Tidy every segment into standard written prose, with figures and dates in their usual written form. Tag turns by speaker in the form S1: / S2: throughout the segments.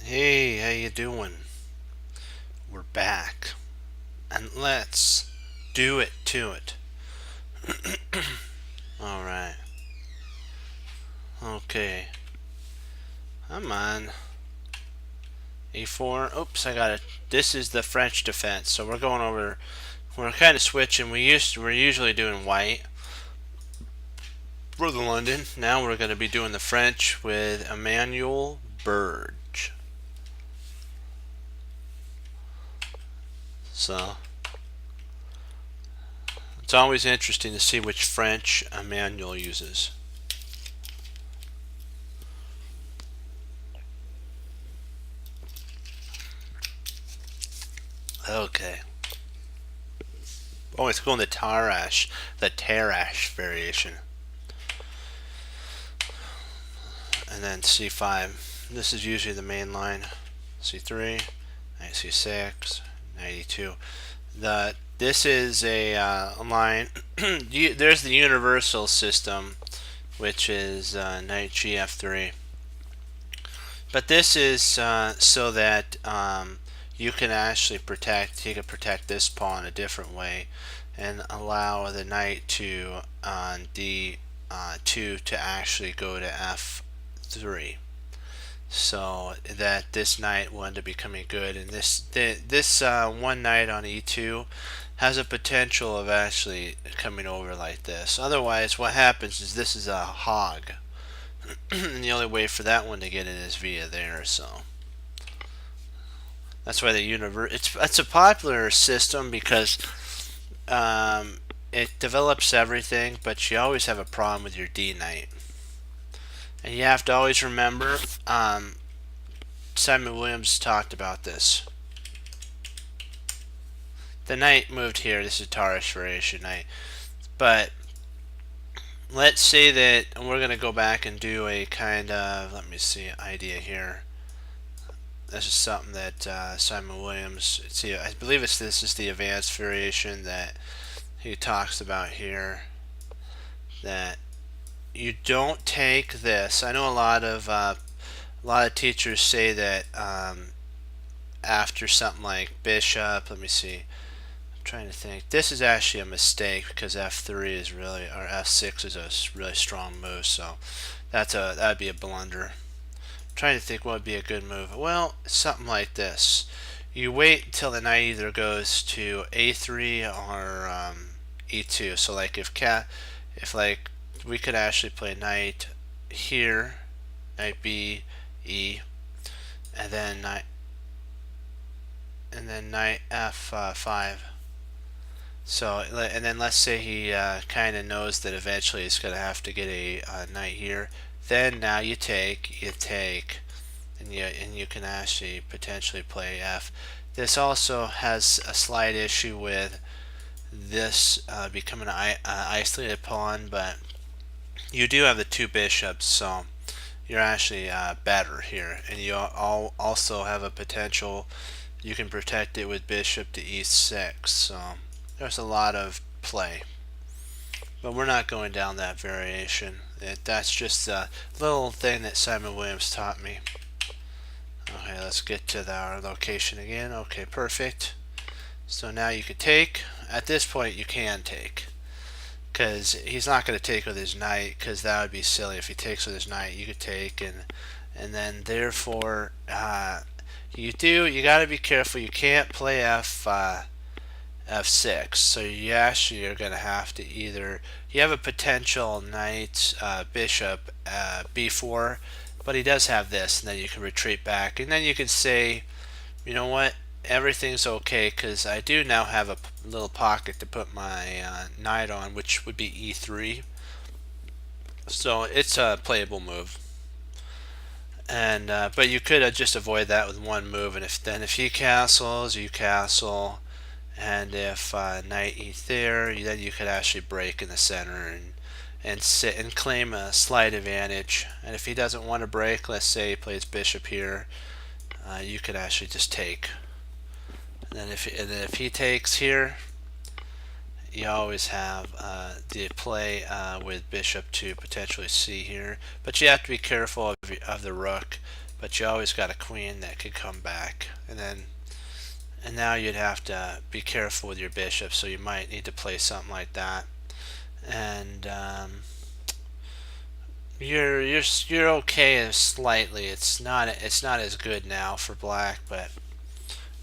S1: Hey, how you doing? We're back, and let's do it to it. All right. Okay. I'm on A4. Oops, I got it. This is the French defense. So we're going over. We're kind of switching. We're usually doing white for the London. Now we're going to be doing the French with Emmanuel Burge. So it's always interesting to see which French Emmanuel uses. Okay. Oh, it's going the Tarash variation. And then C5. This is usually the main line. C3, knight C6, knight E2. This is a line. There's the universal system, which is knight GF3. But this is so that you can actually you can protect this pawn a different way and allow the knight to on D2 to actually go to F3, so that this knight will end up becoming good. And this one knight on E2 has a potential of actually coming over like this. Otherwise, what happens is this is a hog, and the only way for that one to get in is via there. So that's why it's a popular system because it develops everything, but you always have a problem with your D knight. And you have to always remember, Simon Williams talked about this. The knight moved here. This is Tarash variation knight. But let's say that, and we're going to go back and do a kind of, let me see, idea here. This is something that Simon Williams, see, I believe this is the advanced variation that he talks about here. That you don't take this. I know a lot of teachers say that after something like bishop, let me see, I'm trying to think. This is actually a mistake because F3 is really, or F6 is a really strong move. So that'd be a blunder. I'm trying to think what would be a good move. Well, something like this. You wait until the knight either goes to A3 or E2. So like if like we could actually play knight here, knight B, E, and then knight F5. So and then let's say he kind of knows that eventually he's going to have to get a knight here. Then now you take, and you can actually potentially play F. This also has a slight issue with this becoming an isolated pawn, but you do have the two bishops, so you're actually better here. And you also have a potential, you can protect it with bishop to E6, so there's a lot of play. But we're not going down that variation. That's just a little thing that Simon Williams taught me. Okay, let's get to our location again. Okay, perfect. So now you could take. At this point, you can take, because he's not going to take with his knight, because that would be silly. If he takes with his knight, you could take, and then therefore you got to be careful. You can't play F6. So you actually are going to have to either, you have a potential knight bishop B4, but he does have this, and then you can retreat back, and then you can say, you know what, everything's okay because I do now have a little pocket to put my knight on, which would be E3. So it's a playable move. And but you could just avoid that with one move, and if he castles, you castle, and if knight E there, then you could actually break in the center and sit and claim a slight advantage. And if he doesn't want to break, let's say he plays bishop here, you could actually just take. And then if he takes here, you always have the play with bishop to potentially C here, but you have to be careful of the rook, but you always got a queen that could come back. And now you'd have to be careful with your bishop, so you might need to play something like that. And you're okay slightly. It's not as good now for black, but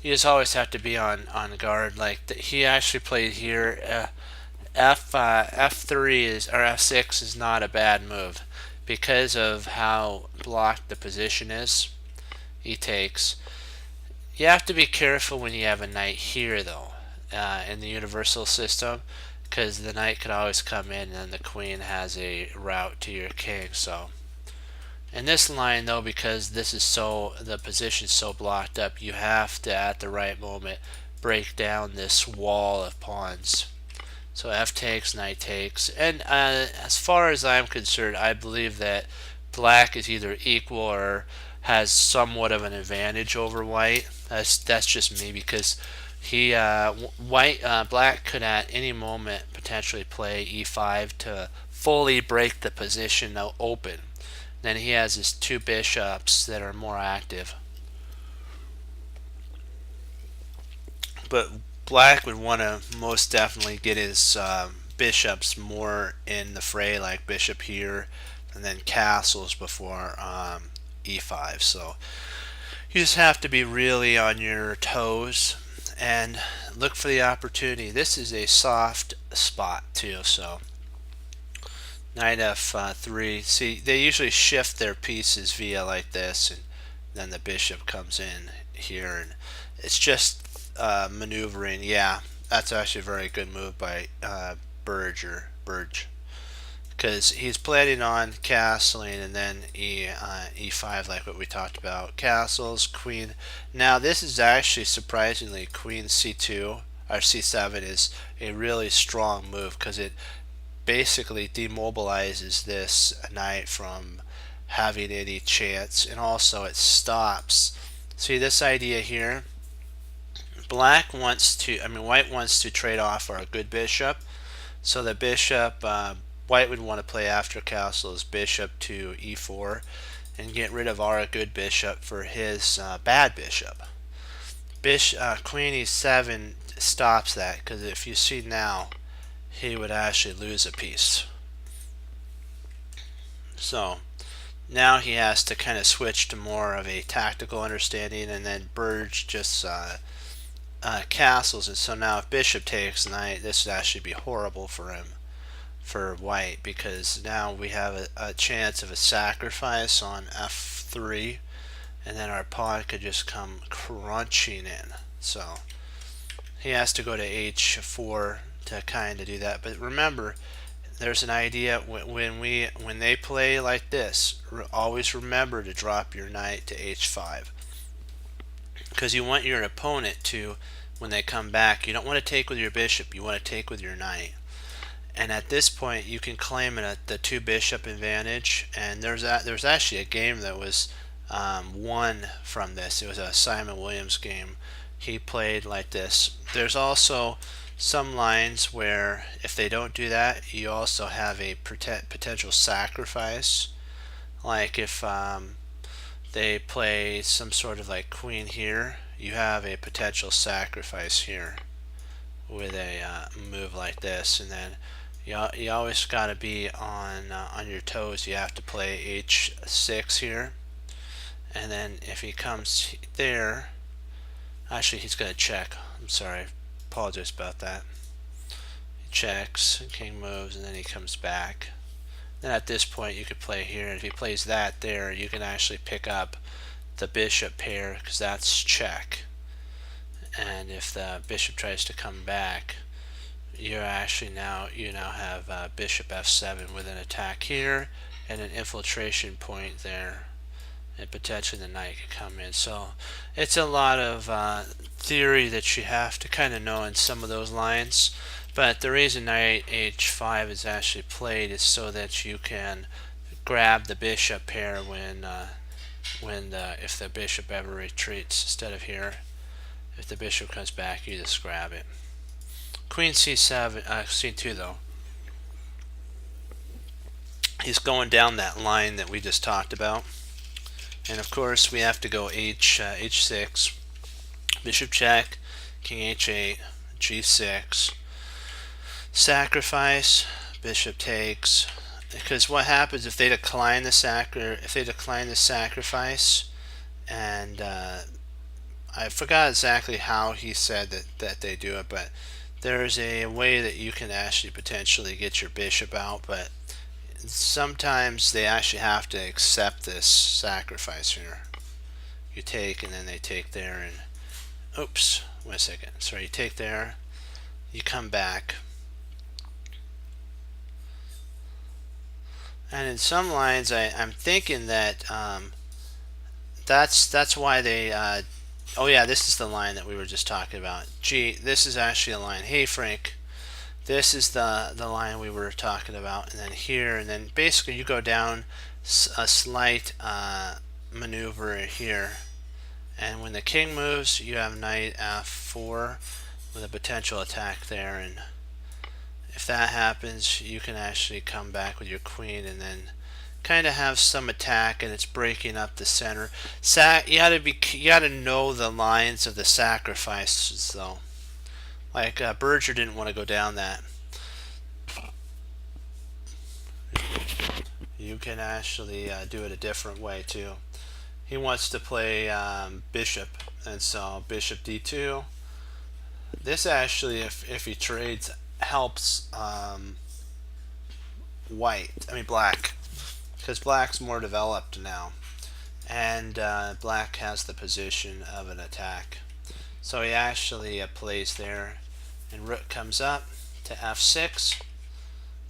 S1: you just always have to be on guard. Like he actually played here. F3 is or F6 is not a bad move because of how blocked the position is. He takes. You have to be careful when you have a knight here, though, in the universal system, because the knight could always come in and the queen has a route to your king. So in this line, though, because the position's so blocked up, you have to at the right moment break down this wall of pawns. So f takes, knight takes, and as far as I'm concerned, I believe that black is either equal or has somewhat of an advantage over white. That's just me, because black could at any moment potentially play e5 to fully break the position open. Then he has his two bishops that are more active. But black would want to most definitely get his bishops more in the fray, like bishop here, and then castles before e5. So you just have to be really on your toes and look for the opportunity. This is a soft spot too, so knight f3. See, they usually shift their pieces via like this, and then the bishop comes in here, and it's just maneuvering. Yeah, that's actually a very good move by Burge, because he's planning on castling and then e5, like what we talked about. Castles, queen. Now this is actually surprisingly queen c2 or c7 is a really strong move, because it basically demobilizes this knight from having any chance, and also it stops. See this idea here? White wants to trade off our good bishop. So the bishop, white would want to play after castles bishop to e4 and get rid of our good bishop for his bad bishop. Queen e7 stops that, because if you see now, he would actually lose a piece. So now he has to kind of switch to more of a tactical understanding, and then Burge just castles. And so now if bishop takes knight, this would actually be horrible for him, for white, because now we have a chance of a sacrifice on f3, and then our pawn could just come crunching in. So he has to go to h4 to kind of do that. But remember, there's an idea when they play like this, always remember to drop your knight to h5, because you want your opponent to, when they come back, you don't want to take with your bishop, you want to take with your knight. And at this point you can claim it at the two bishop advantage. And there's actually a game that was won from this. It was a Simon Williams game. He played like this. There's also some lines where if they don't do that, you also have a potential sacrifice. Like if they play some sort of like queen here, you have a potential sacrifice here with a move like this. And then you always got to be on your toes. You have to play h6 here, and then if he comes there, actually he's going to check. I'm sorry, apologize about that. He checks, king moves, and then he comes back. Then at this point you could play here, and if he plays that there, you can actually pick up the bishop pair, because that's check. And if the bishop tries to come back, you're actually now have bishop f7 with an attack here and an infiltration point there, and potentially the knight could come in. So it's a lot of theory that you have to kind of know in some of those lines. But the reason knight h5 is actually played is so that you can grab the bishop pair if the bishop ever retreats. Instead of here, if the bishop comes back, you just grab it. Queen c7, c2 though. He's going down that line that we just talked about. And of course we have to go h6, bishop check, king h8, g6, sacrifice, bishop takes. Because what happens if they decline the sacrifice, and I forgot exactly how he said that they do it, but there's a way that you can actually potentially get your bishop out, but sometimes they actually have to accept this sacrifice here. You take, and then they take there, and oops, wait a second. Sorry, you take there, you come back, and in some lines, I'm thinking that that's why they. Oh yeah, this is the line that we were just talking about. Gee, this is actually a line. Hey Frank, this is the line we were talking about, and then here, and then basically you go down a slight maneuver here, and when the king moves, you have knight f4 with a potential attack there, and if that happens, you can actually come back with your queen and then kind of have some attack, and it's breaking up the center. You gotta know the lines of the sacrifices though. Like Berger didn't want to go down that. You can actually do it a different way too. He wants to play bishop, and so bishop d2. This actually, if he trades, helps black, because black's more developed now, and black has the position of an attack. So he actually plays there, and rook comes up to f6,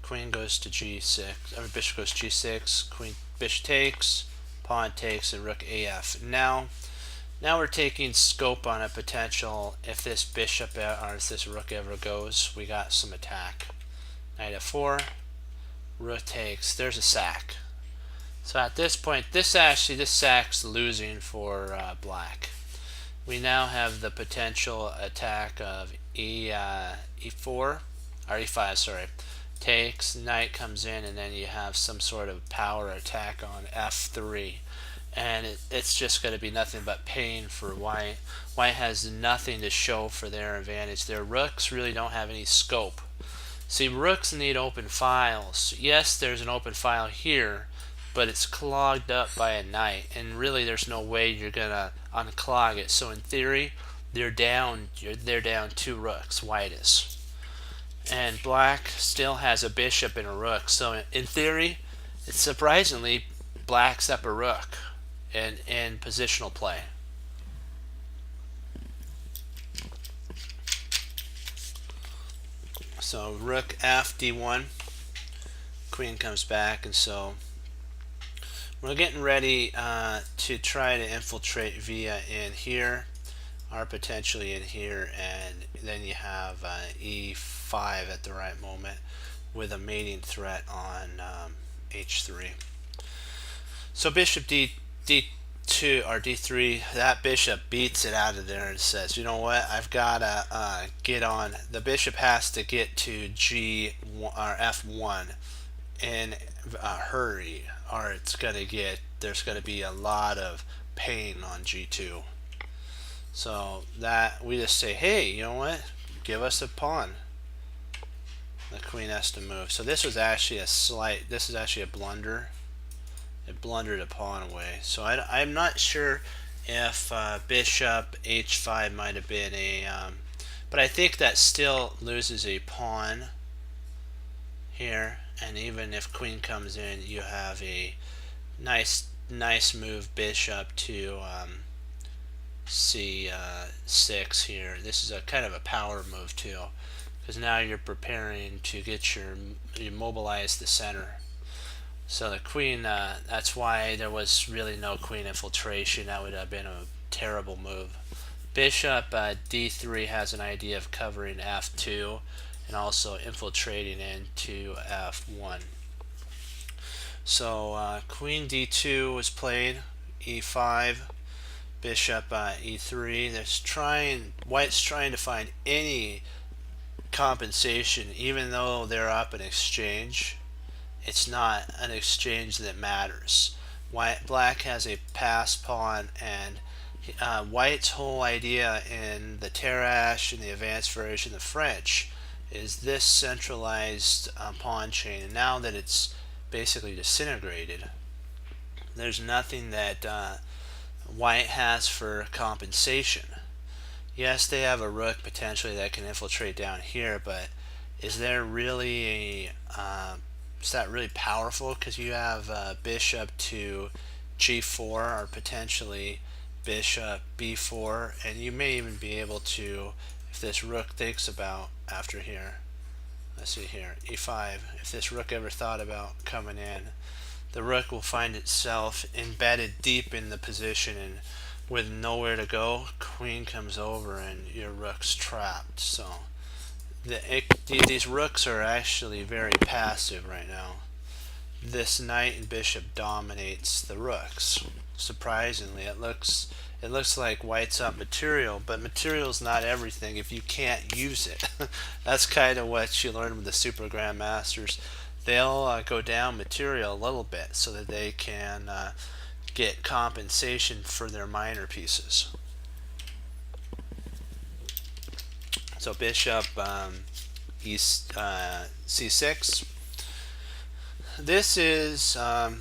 S1: queen goes to g6, bishop goes g6, queen, bishop takes, pawn takes, and rook af. Now we're taking scope on a potential. If this bishop or if this rook ever goes, we got some attack. Knight f4, rook takes. There's a sack. So at this point, this sack's losing for black. We now have the potential attack of e4 or e5. Sorry, takes. Knight comes in, and then you have some sort of power attack on f3. And it's just going to be nothing but pain for white. White has nothing to show for their advantage. Their rooks really don't have any scope. See, rooks need open files. Yes, there's an open file here, but it's clogged up by a knight, and really there's no way you're going to unclog it. So in theory, they're down 2 rooks, white is. And black still has a bishop and a rook. So in theory, it's surprisingly black's up a rook in positional play. So rook f d1, queen comes back, and so we're getting ready to try to infiltrate via in here, or potentially in here, and then you have e5 at the right moment with a mating threat on h3. So bishop d2 or d3, that bishop beats it out of there and says, you know what, I've got to get on. The bishop has to get to g1 or f1 in a hurry, or there's going to be a lot of pain on g2. So that we just say, hey, you know what, give us a pawn. The queen has to move. So this was actually a blunder. It blundered a pawn away. So I'm not sure if bishop h5 might have been but I think that still loses a pawn here, and even if queen comes in, you have a nice move, bishop to c6 here. This is a kind of a power move too, because now you're preparing to get you mobilize the center. So the queen, that's why there was really no queen infiltration. That would have been a terrible move. Bishop d3 has an idea of covering f2 and also infiltrating into f1. So queen d2 was played, e5, bishop e3. White's trying to find any compensation, even though they're up in exchange. It's not an exchange that matters. Black has a pass pawn, and White's whole idea in the Tarrasch and the advanced version, the French, is this centralized pawn chain. And now that it's basically disintegrated, there's nothing that White has for compensation. Yes, they have a rook potentially that can infiltrate down here, but is there really is that really powerful? Because you have bishop to g4, or potentially bishop b4, and you may even be able to, if this rook thinks about after here, let's see here, e5, if this rook ever thought about coming in, the rook will find itself embedded deep in the position, and with nowhere to go, queen comes over and your rook's trapped. So these rooks are actually very passive right now. This knight and bishop dominates the rooks. Surprisingly, it looks like White's up material, but material's not everything if you can't use it. That's kind of what you learn with the Super Grandmasters. They'll go down material a little bit so that they can get compensation for their minor pieces. So bishop c6. This is a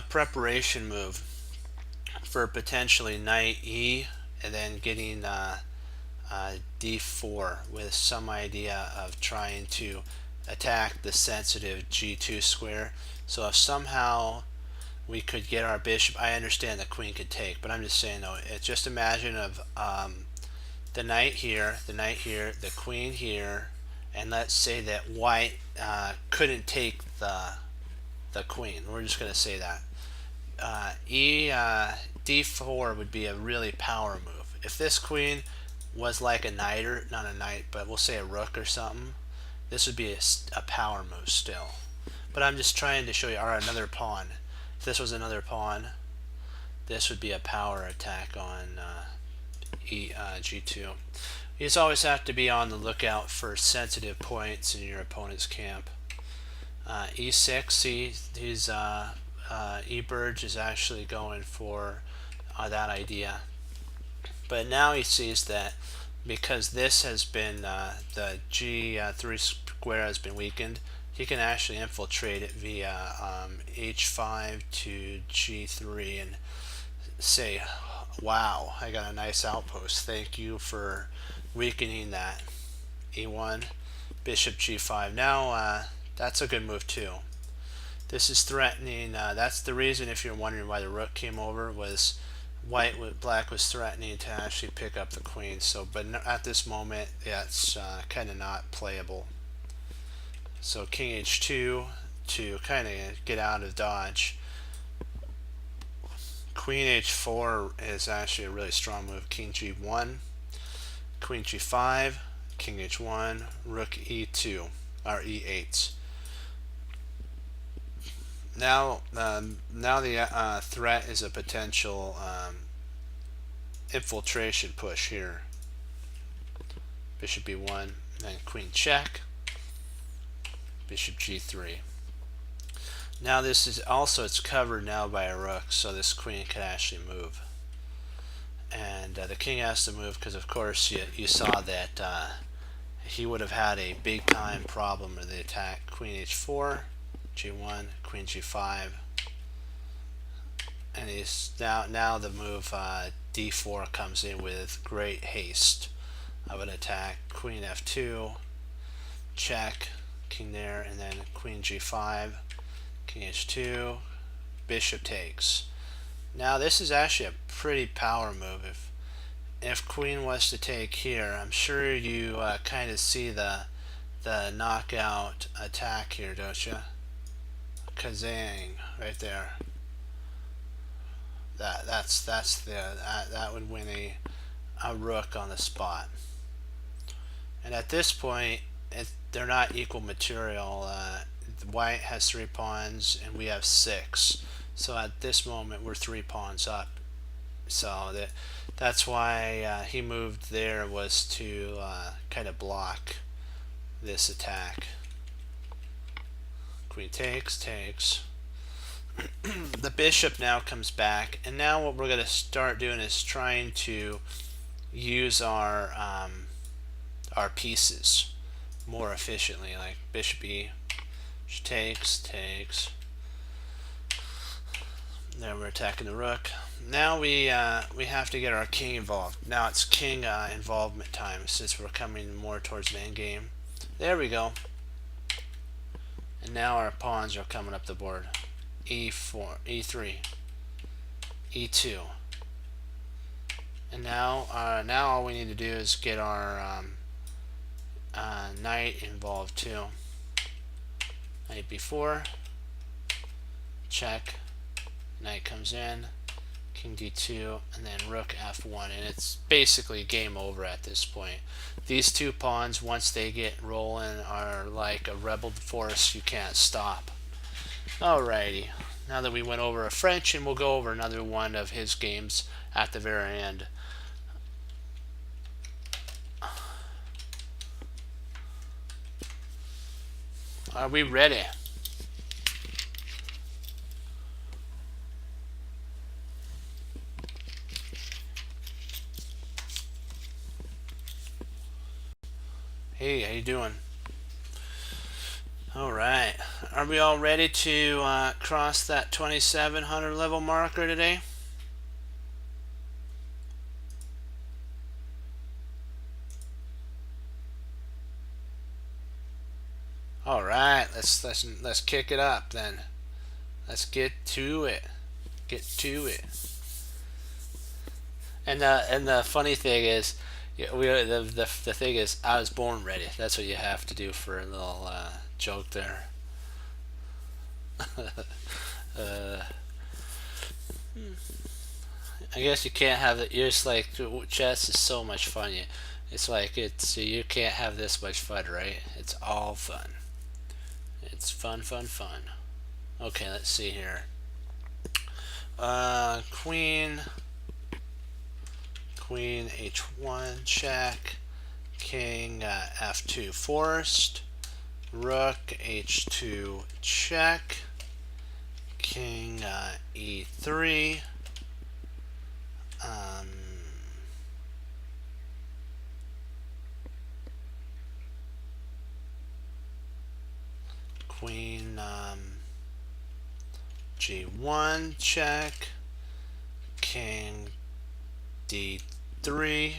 S1: preparation move for potentially knight e, and then getting d4 with some idea of trying to attack the sensitive g2 square. So if somehow we could get our bishop, I understand the queen could take, but I'm just saying though, just imagine of the knight here, the queen here, and let's say that White couldn't take the queen. We're just going to say that. d4 would be a really power move. If this queen was like a knight, or not a knight, but we'll say a rook or something, this would be a power move still. But I'm just trying to show you, or another pawn. If this was another pawn, this would be a power attack on g2. You just always have to be on the lookout for sensitive points in your opponent's camp. e6, see, his eBurge is actually going for that idea. But now he sees that because this has been, the g3 square has been weakened, he can actually infiltrate it via h5 to g3 and say, wow, I got a nice outpost, thank you for weakening that. e1, bishop g5. Now that's a good move too. This is threatening, that's the reason, if you're wondering why the rook came over, was Black was threatening to actually pick up the queen. So, but at this moment, that's kind of not playable. So king h2 to kind of get out of dodge. Queen h4 is actually a really strong move. King g1, queen g5, king h1, rook e2, or e8. Now the threat is a potential infiltration push here. Bishop b1, then queen check, bishop g3. Now this is also, it's covered now by a rook, so this queen can actually move. And the king has to move because, of course, you saw that he would have had a big time problem with the attack. Queen h4, g1, queen g5, and he's now the move d4 comes in with great haste of an attack. Queen f2, check, king there, and then queen g5, king h2, bishop takes. Now this is actually a pretty power move. If queen was to take here, I'm sure you kind of see the knockout attack here, don't you? Kazang, right there. That would win a rook on the spot. And at this point, they're not equal material. White has 3 pawns and we have 6. So at this moment, we're 3 pawns up. So that's why he moved there, was to kind of block this attack. Queen takes. the bishop now comes back, and now what we're going to start doing is trying to use our pieces more efficiently, like bishop e, which takes. Then we're attacking the rook. Now we have to get our king involved. Now it's king involvement time, since we're coming more towards the end game. There we go. And now our pawns are coming up the board. E4, E3, E2. And now all we need to do is get our knight involved too. Knight b4, check, knight comes in, king d2, and then rook f1, and it's basically game over at this point. These two pawns, once they get rolling, are like a rebel force you can't stop. Alrighty, now that we went over a French, and we'll go over another one of his games at the very end. Are we ready? Hey, how you doing? Alright, are we all ready to cross that 2700 level marker today? Alright, let's kick it up then. Let's get to it. And the funny thing is, the thing is, I was born ready. That's what you have to do for a little joke there. I guess you can't have it. You're just like, chess is so much fun. It's like you can't have this much fun, right? It's all fun. It's fun. Okay, let's see here. Queen h1 check, king f2 forced, rook h2 check, king e3, queen g1 check, king d3,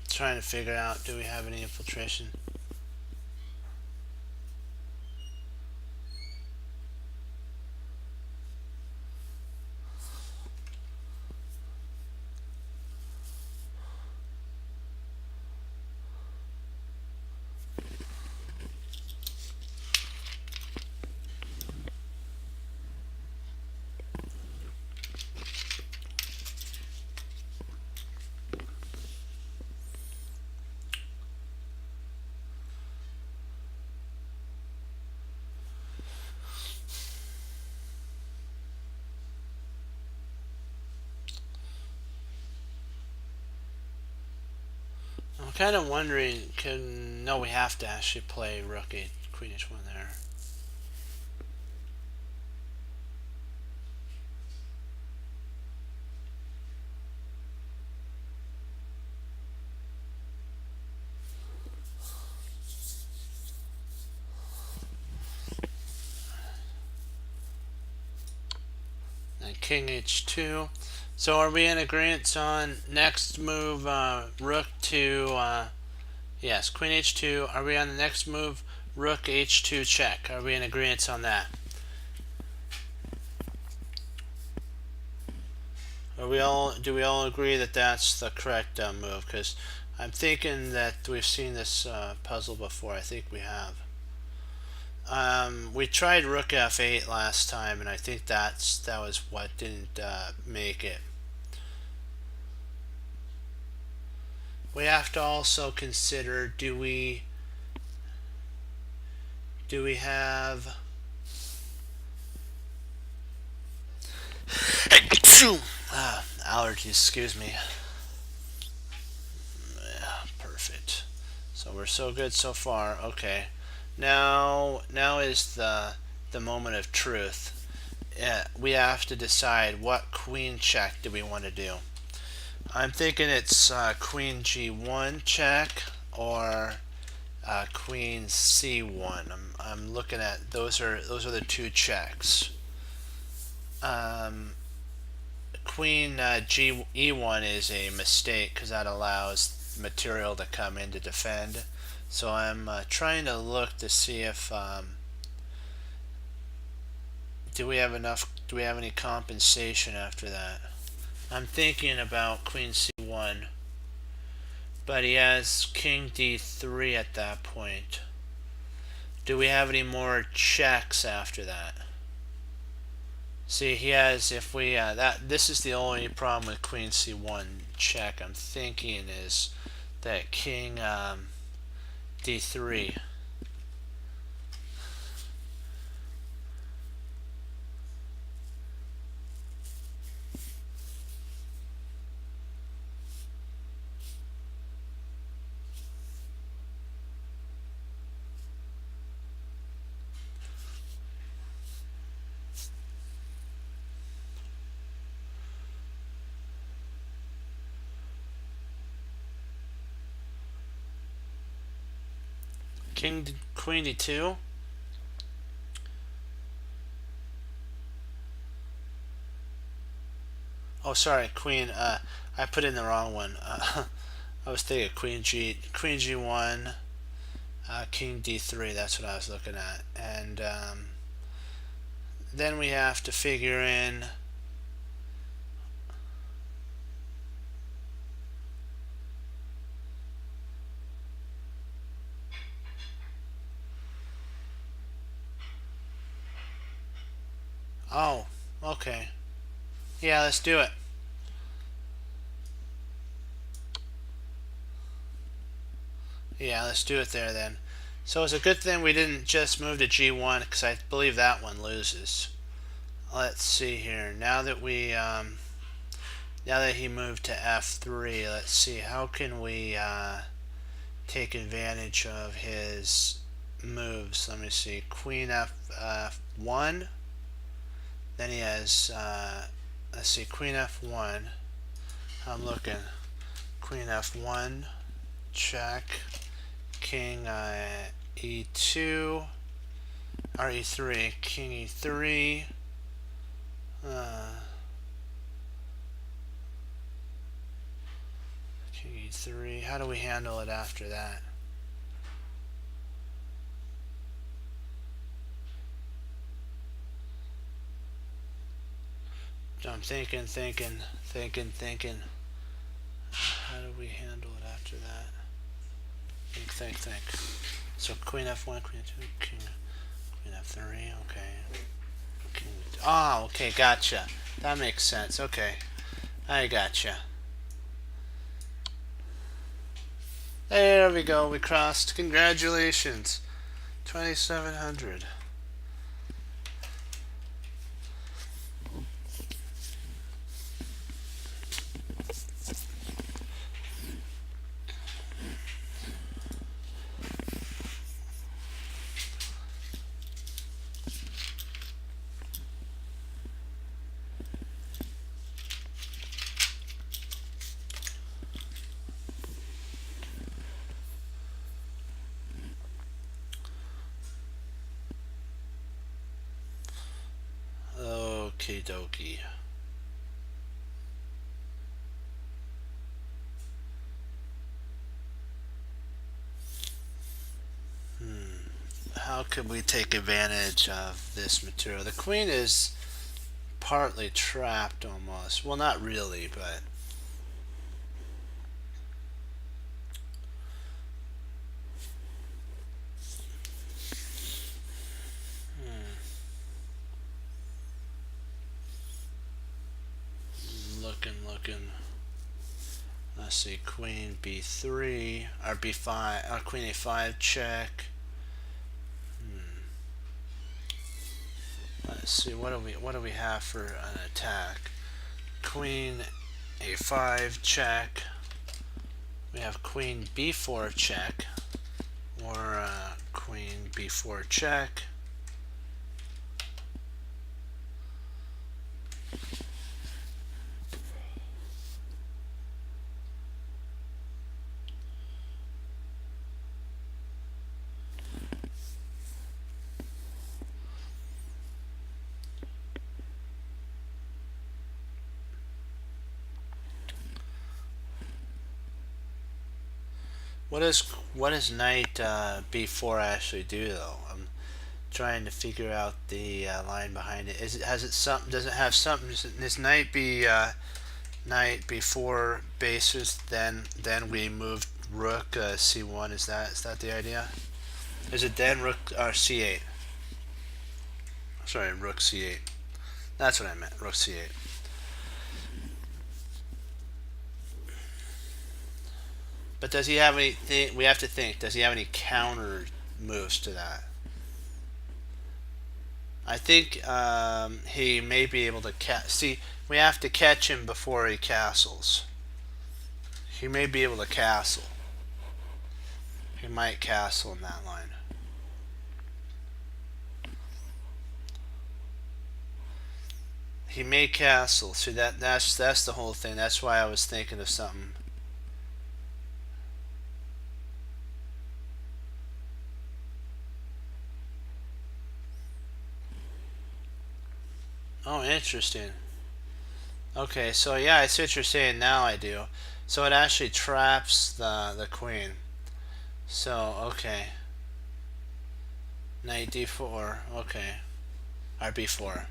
S1: trying to figure out, do we have any infiltration? I'm kind of wondering, no, we have to actually play rook 8, queen h1 there. And king h2. So are we in agreement on next move, rook to, yes, queen h2. Are we on the next move, rook h2 check? Are we in agreement on that? Do we all agree that that's the correct move? Because I'm thinking that we've seen this puzzle before. I think we have. We tried rook f8 last time, and I think that was what didn't make it. We have to also consider, do we have allergies, excuse me. Yeah, So we're so good so far. Okay. Now is the moment of truth. We have to decide what queen check do we want to do. I'm thinking it's queen g1 check or queen c1. I'm looking at those are the two checks. Queen g e1 is a mistake because that allows material to come in to defend. So I'm trying to look to see if do we have any compensation after that. I'm thinking about queen c1, but he has king d3 at that point. Do we have any more checks after that? See, he has, if we this is the only problem with queen c1 check. I'm thinking is that king d3. Queen d2. Oh, sorry, queen. I put in the wrong one. I was thinking queen g1, king d3. That's what I was looking at, and then we have to figure in. Oh, okay. Yeah, let's do it. Yeah, let's do it there then. So it's a good thing we didn't just move to g1 because I believe that one loses. Let's see here. Now that he moved to f3, let's see how can we take advantage of his moves. Let me see. Queen f1. Then he has let's see. Queen f1. I'm looking. Queen f1. Check. King e2 or e3, king e3, king e3. How do we handle it after that? I'm thinking. How do we handle it after that? Think. So queen f1, queen f2, queen f3. Okay. Oh, okay, gotcha. That makes sense. Okay, I gotcha. There we go. We crossed. Congratulations. 2,700. Okie dokie. How could we take advantage of this material? The queen is partly trapped almost. Well, not really, but looking. Let's see, queen b3 or b5 or queen a5 check. Let's see, what do we have for an attack? Queen a5 check. We have queen b4 check. or queen b4 check. What does knight b4 actually do though? I'm trying to figure out the line behind it. Has it something? Does it have something? Does knight knight b4 bases? Then we move rook c1. Is that the idea? Is it then rook c8? Sorry, rook c8. That's what I meant. Rook c8. But does he have anything? We have to think. Does he have any counter moves to that? I think he may be able to see. We have to catch him before he castles. He may be able to castle. He might castle in that line. He may castle. See that's the whole thing. That's why I was thinking of something. Oh, interesting. Okay, so yeah, I see what you're saying now. I do. So it actually traps the queen. So okay, knight d4. Okay, or b4.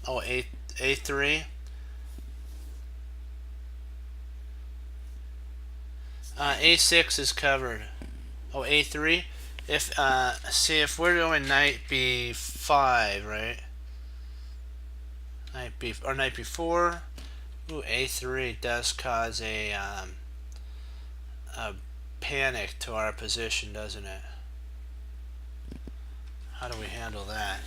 S1: Oh, a3. A6 is covered. Oh, a3. If see if we're doing knight b5, right? Knight b or knight b4. Ooh, a3 does cause a panic to our position, doesn't it? How do we handle that?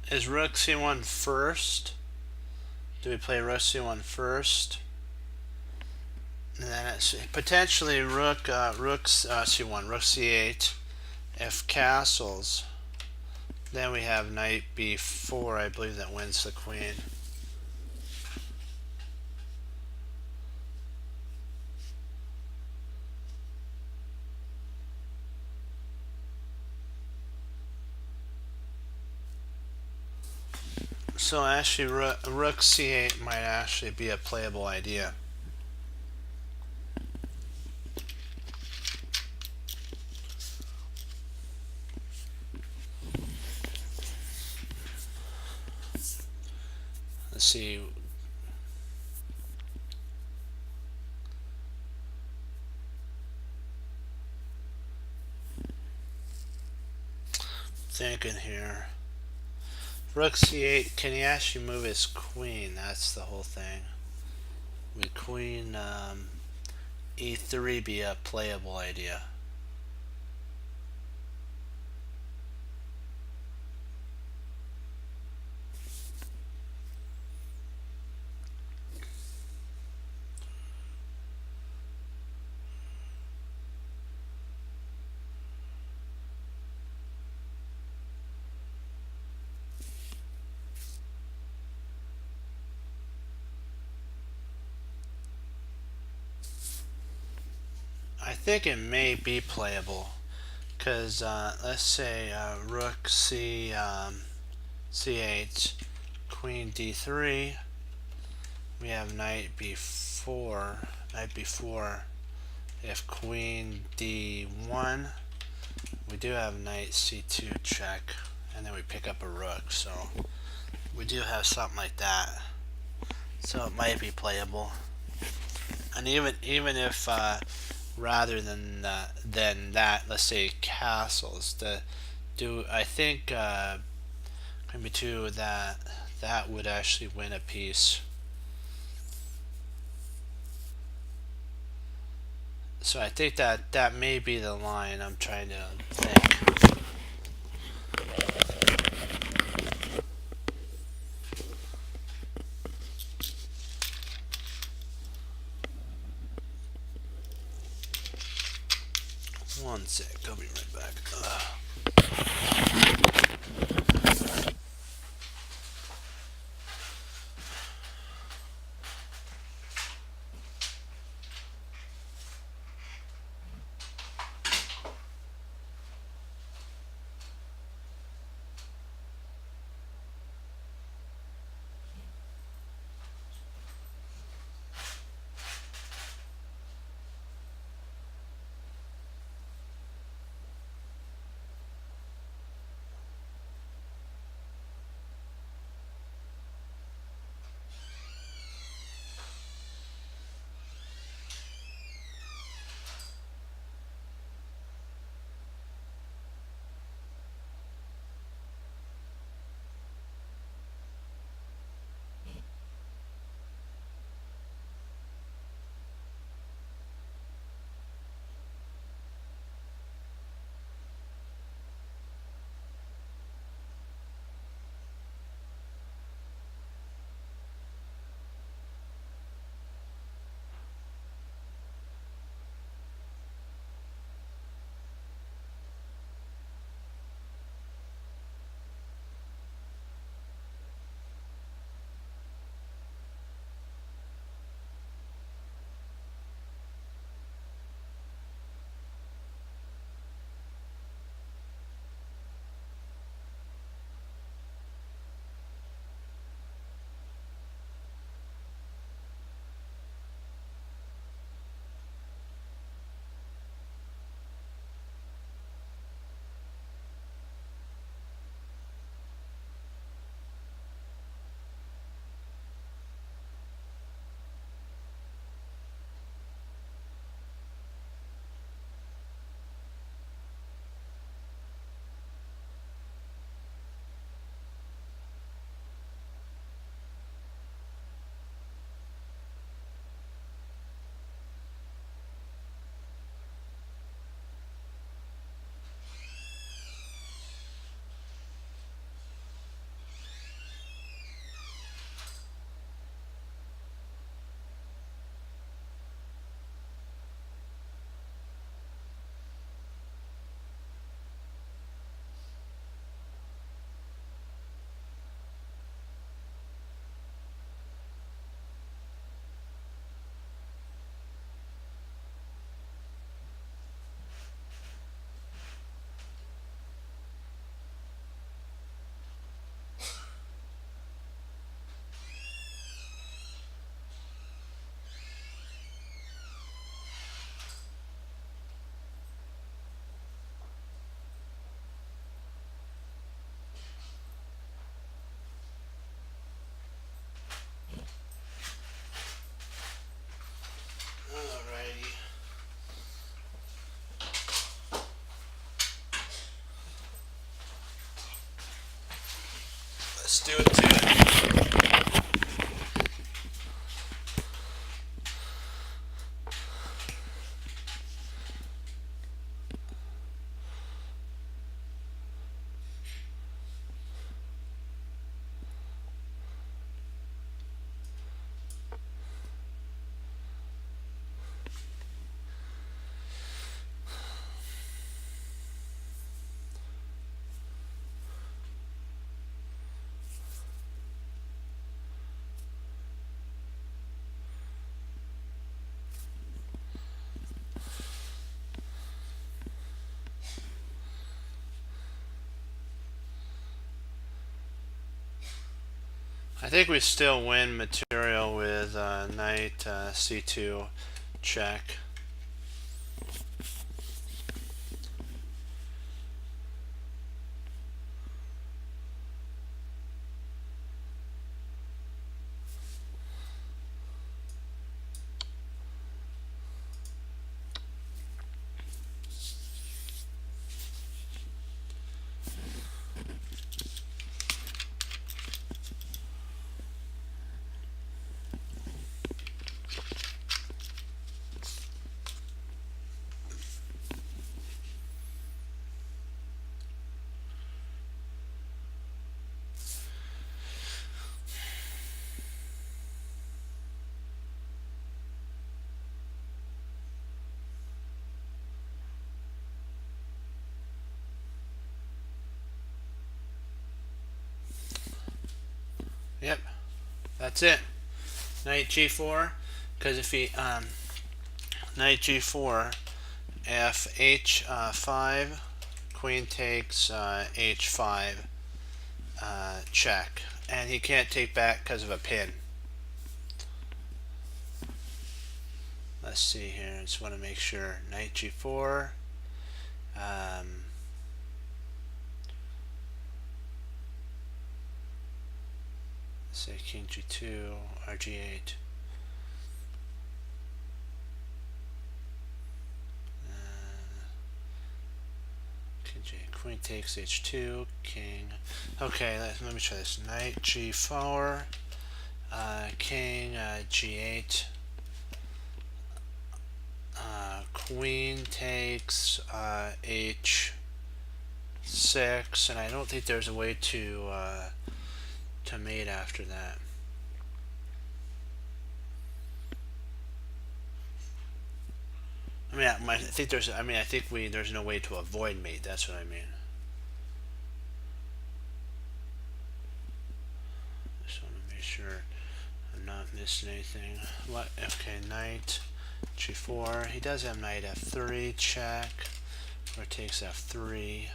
S1: Is rook c1 first? Do we play rook c1 first? And then it's potentially rook c1, rook c8. If castles, then we have knight b4. I believe that wins the queen. So actually, rook c8 might actually be a playable idea. Let's see. Thinking here. Rook c8, can he actually move his queen? That's the whole thing. Would queen e3 be a playable idea? I think it may be playable because let's say rook c8, queen d3. We have knight b4, knight b4. If queen d1, we do have knight c2 check, and then we pick up a rook. So we do have something like that. So it might be playable. And even if rather than that, let's say castles, I think maybe two that would actually win a piece. So I think that may be the line I'm trying to think. 1 sec, I'll be right back. Alrighty. Let's do it to it. I think we still win material with knight c2 check. Yep, that's it. Knight g4, because if he knight g4, if h5, queen takes h5, check, and he can't take back because of a pin. Let's see here. I just want to make sure. Knight g4. Say king g2 or g8. King g, queen takes h2, king. Okay, let me try this. Knight g4, king g8, queen takes h6, and I don't think there's a way to mate after that. I think there's. I think there's no way to avoid mate. That's what I mean. Just want to make sure I'm not missing anything. What? Okay, knight g4. He does have knight f3 check, or takes f3.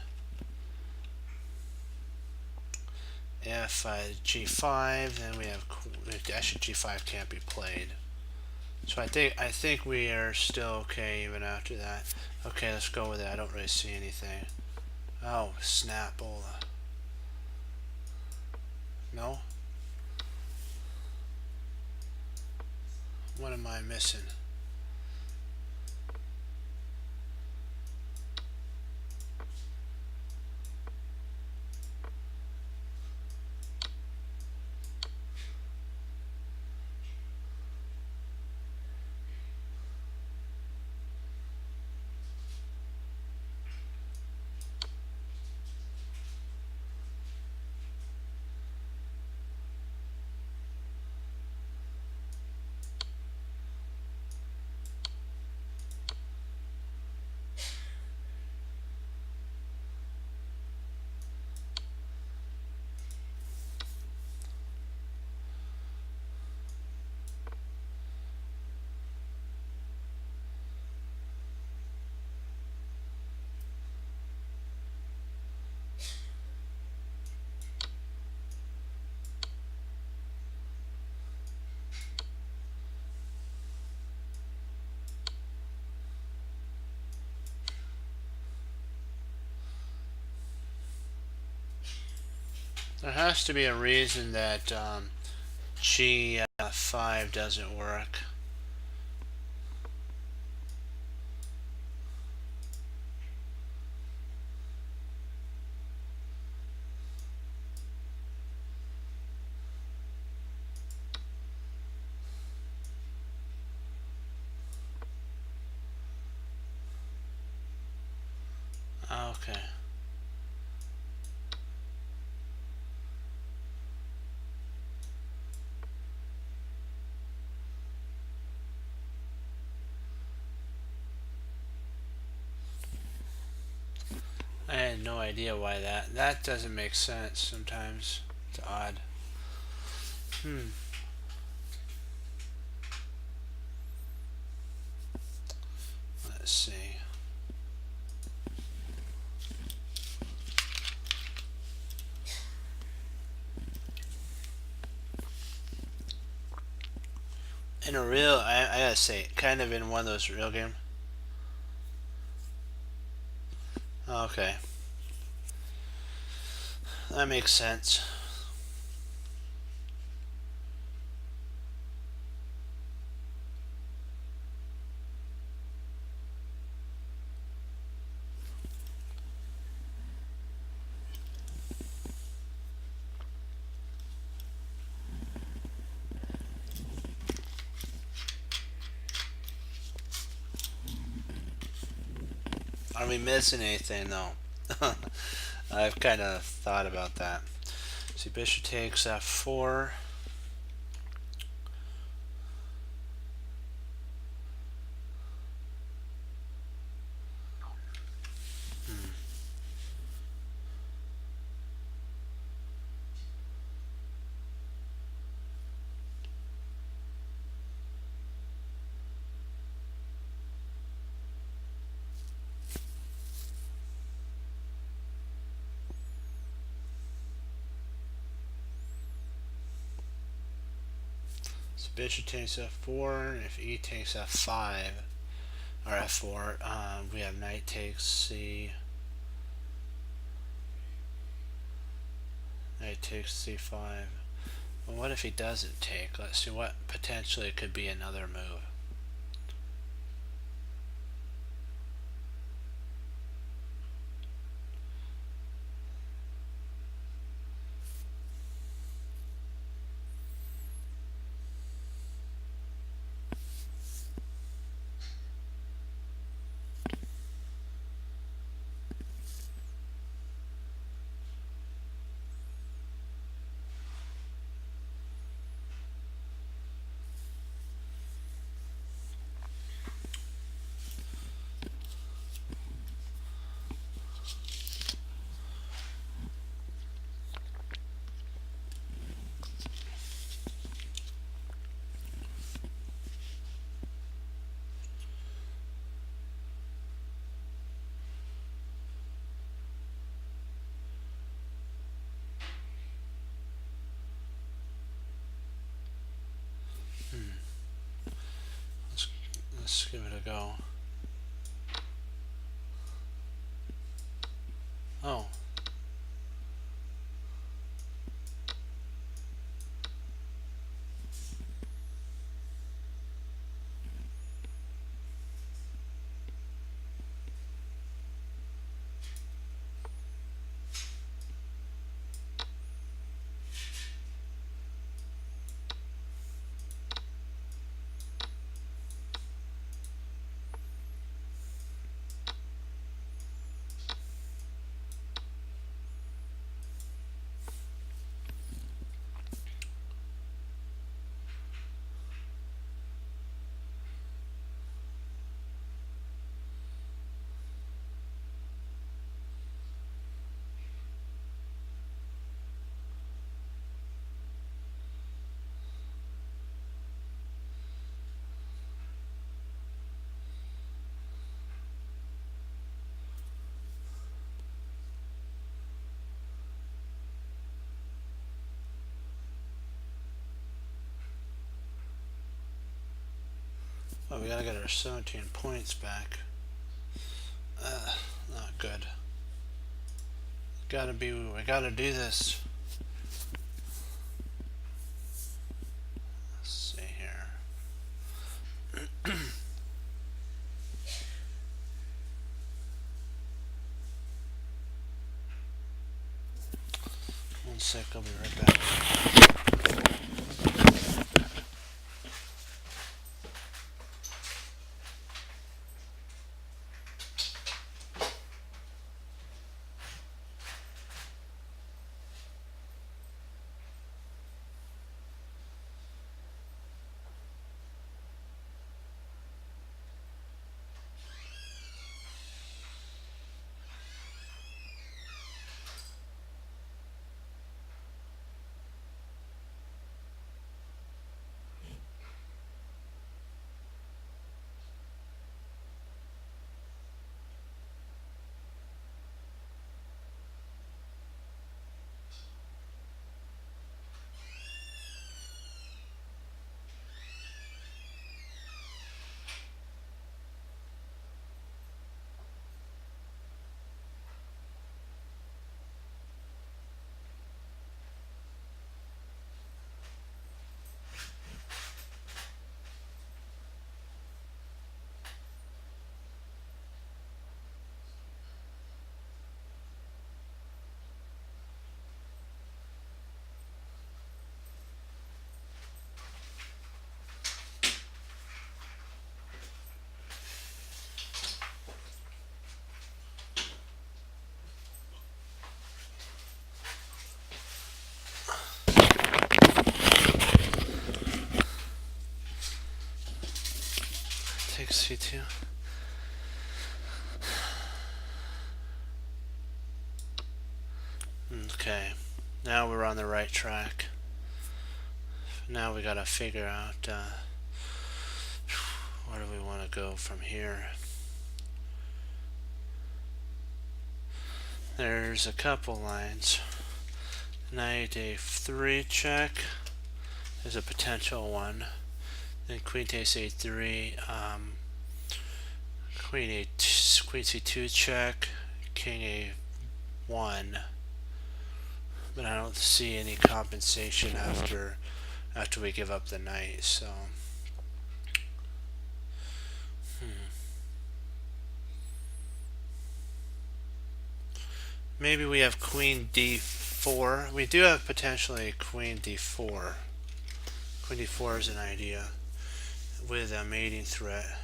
S1: If g5, then we have actually g5 can't be played. So I think we are still okay even after that. Okay, let's go with it. I don't really see anything. Oh, snapola. No? What am I missing? There has to be a reason that g5 doesn't work. Okay. I had no idea why that doesn't make sense sometimes. It's odd. Let's see. In a real, I gotta say, kind of in one of those real games. Okay, that makes sense. Are we missing anything though? I've kind of thought about that. See, bishop takes f4. bishop takes f4. If e takes f5 or f4, we have knight takes c. Knight takes c5. Well, what if he doesn't take? Let's see what potentially could be another move. Let's give it a go. Oh. Oh, we gotta get our 17 points back. Not good. We gotta do this. Let's see here. 1 sec, I'll be right back. Take C2. Okay, now we're on the right track. Now we gotta figure out where do we want to go from here. There's a couple lines. Knight a3 check is a potential one. Then queen takes a3. Queen c2 check. King a1. But I don't see any compensation after we give up the knight. So. Maybe we have queen d4. We do have potentially queen d4. Queen d4 is an idea with a mating threat.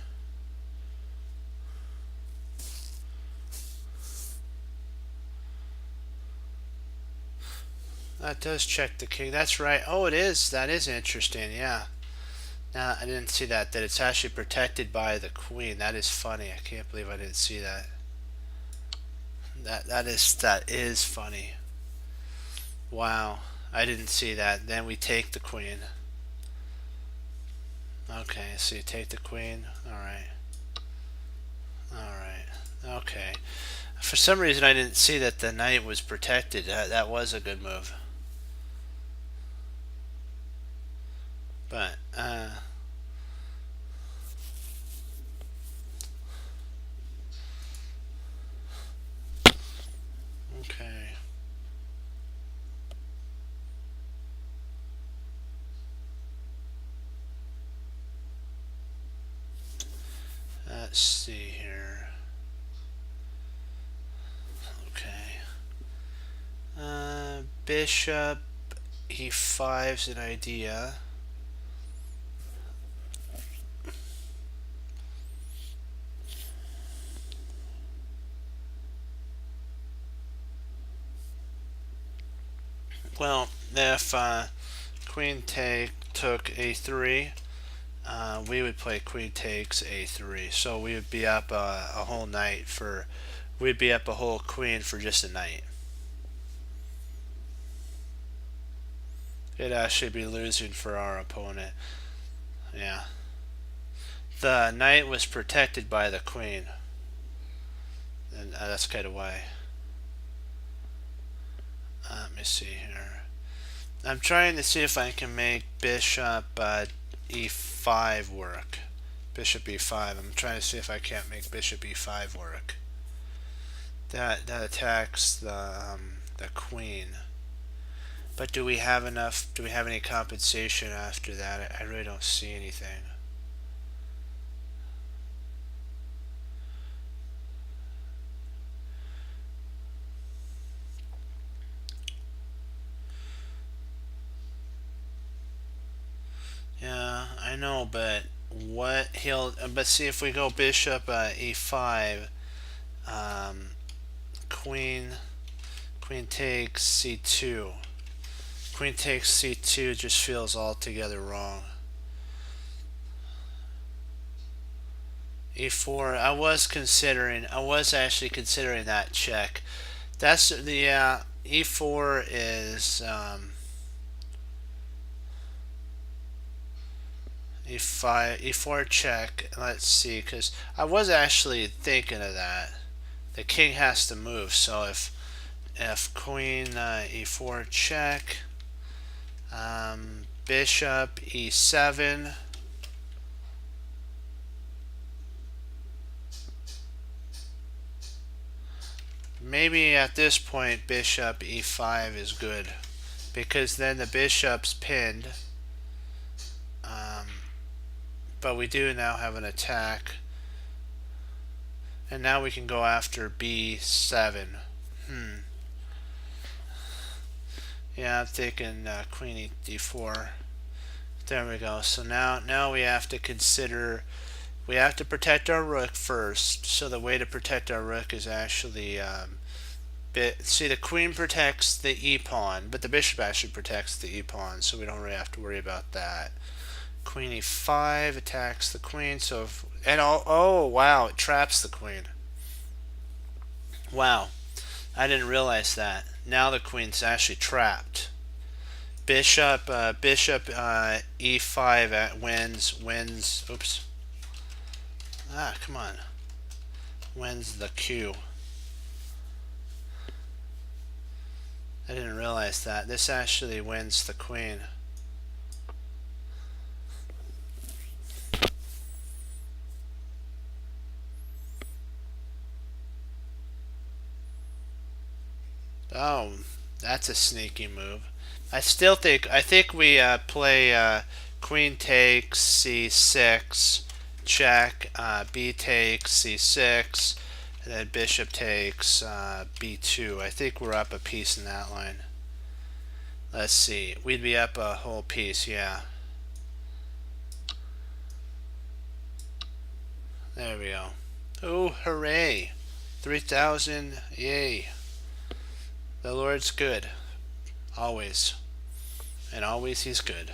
S1: That does check the king. That's right. Oh, it is. That is interesting. Yeah. Now I didn't see that it's actually protected by the queen. That is funny. I can't believe I didn't see that. That is funny. Wow. I didn't see that. Then we take the queen. Okay, so you take the queen. Alright. Alright. Okay. For some reason I didn't see that the knight was protected. That was a good move. But, okay. Let's see here. Okay. Bishop e5 is an idea. Well, if queen took a3, we would play queen takes a3. So we would be up a whole knight for, we'd be up a whole queen for just a knight. It'd actually be losing for our opponent. Yeah. The knight was protected by the queen. And that's kind of why. Let me see here. I'm trying to see if I can make bishop e5 work. Bishop e5. I'm trying to see if I can't make bishop e5 work. That attacks the queen. But do we have enough? Do we have any compensation after that? I really don't see anything. Yeah, I know, but what he'll. But see, if we go bishop e5, queen takes c2. Queen takes c2 just feels altogether wrong. e4. I was actually considering that check. That's the e4 is e4 check. Let's see, because I was actually thinking of that. The king has to move, so if queen e4 check, bishop e7. Maybe at this point bishop e5 is good, because then the bishop's pinned. But we do now have an attack, and now we can go after b7. Yeah, I'm thinking queen d4. There we go. So now we have to consider, we have to protect our rook first. So the way to protect our rook is actually see, the queen protects the e-pawn, but the bishop actually protects the e-pawn, so we don't really have to worry about that. Queen e5 attacks the queen, so if, and oh wow, it traps the queen. Wow, I didn't realize that. Now the queen's actually trapped. Bishop e5 wins. Oops. Come on. Wins the Q. I didn't realize that. This actually wins the queen. Oh, that's a sneaky move. I think we play queen takes c6, check, b takes c6, and then bishop takes b2. I think we're up a piece in that line. Let's see. We'd be up a whole piece, yeah. There we go. Oh, hooray. 3,000, yay. The Lord's good. Always. And always he's good.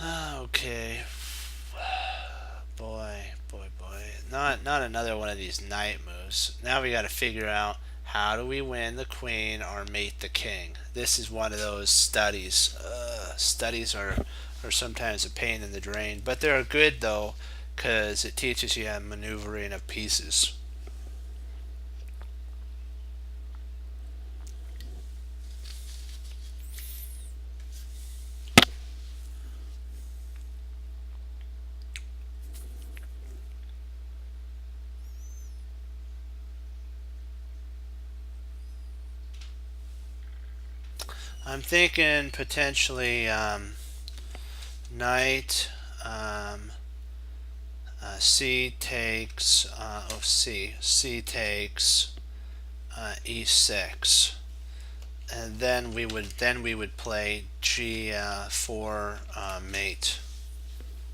S1: Okay. Boy. Not another one of these knight moves. Now we got to figure out how do we win the queen or mate the king. This is one of those studies. Studies are sometimes a pain in the drain, but they're good though because it teaches you maneuvering of pieces. I'm thinking potentially knight c takes c takes e6, and then we would play g4 mate.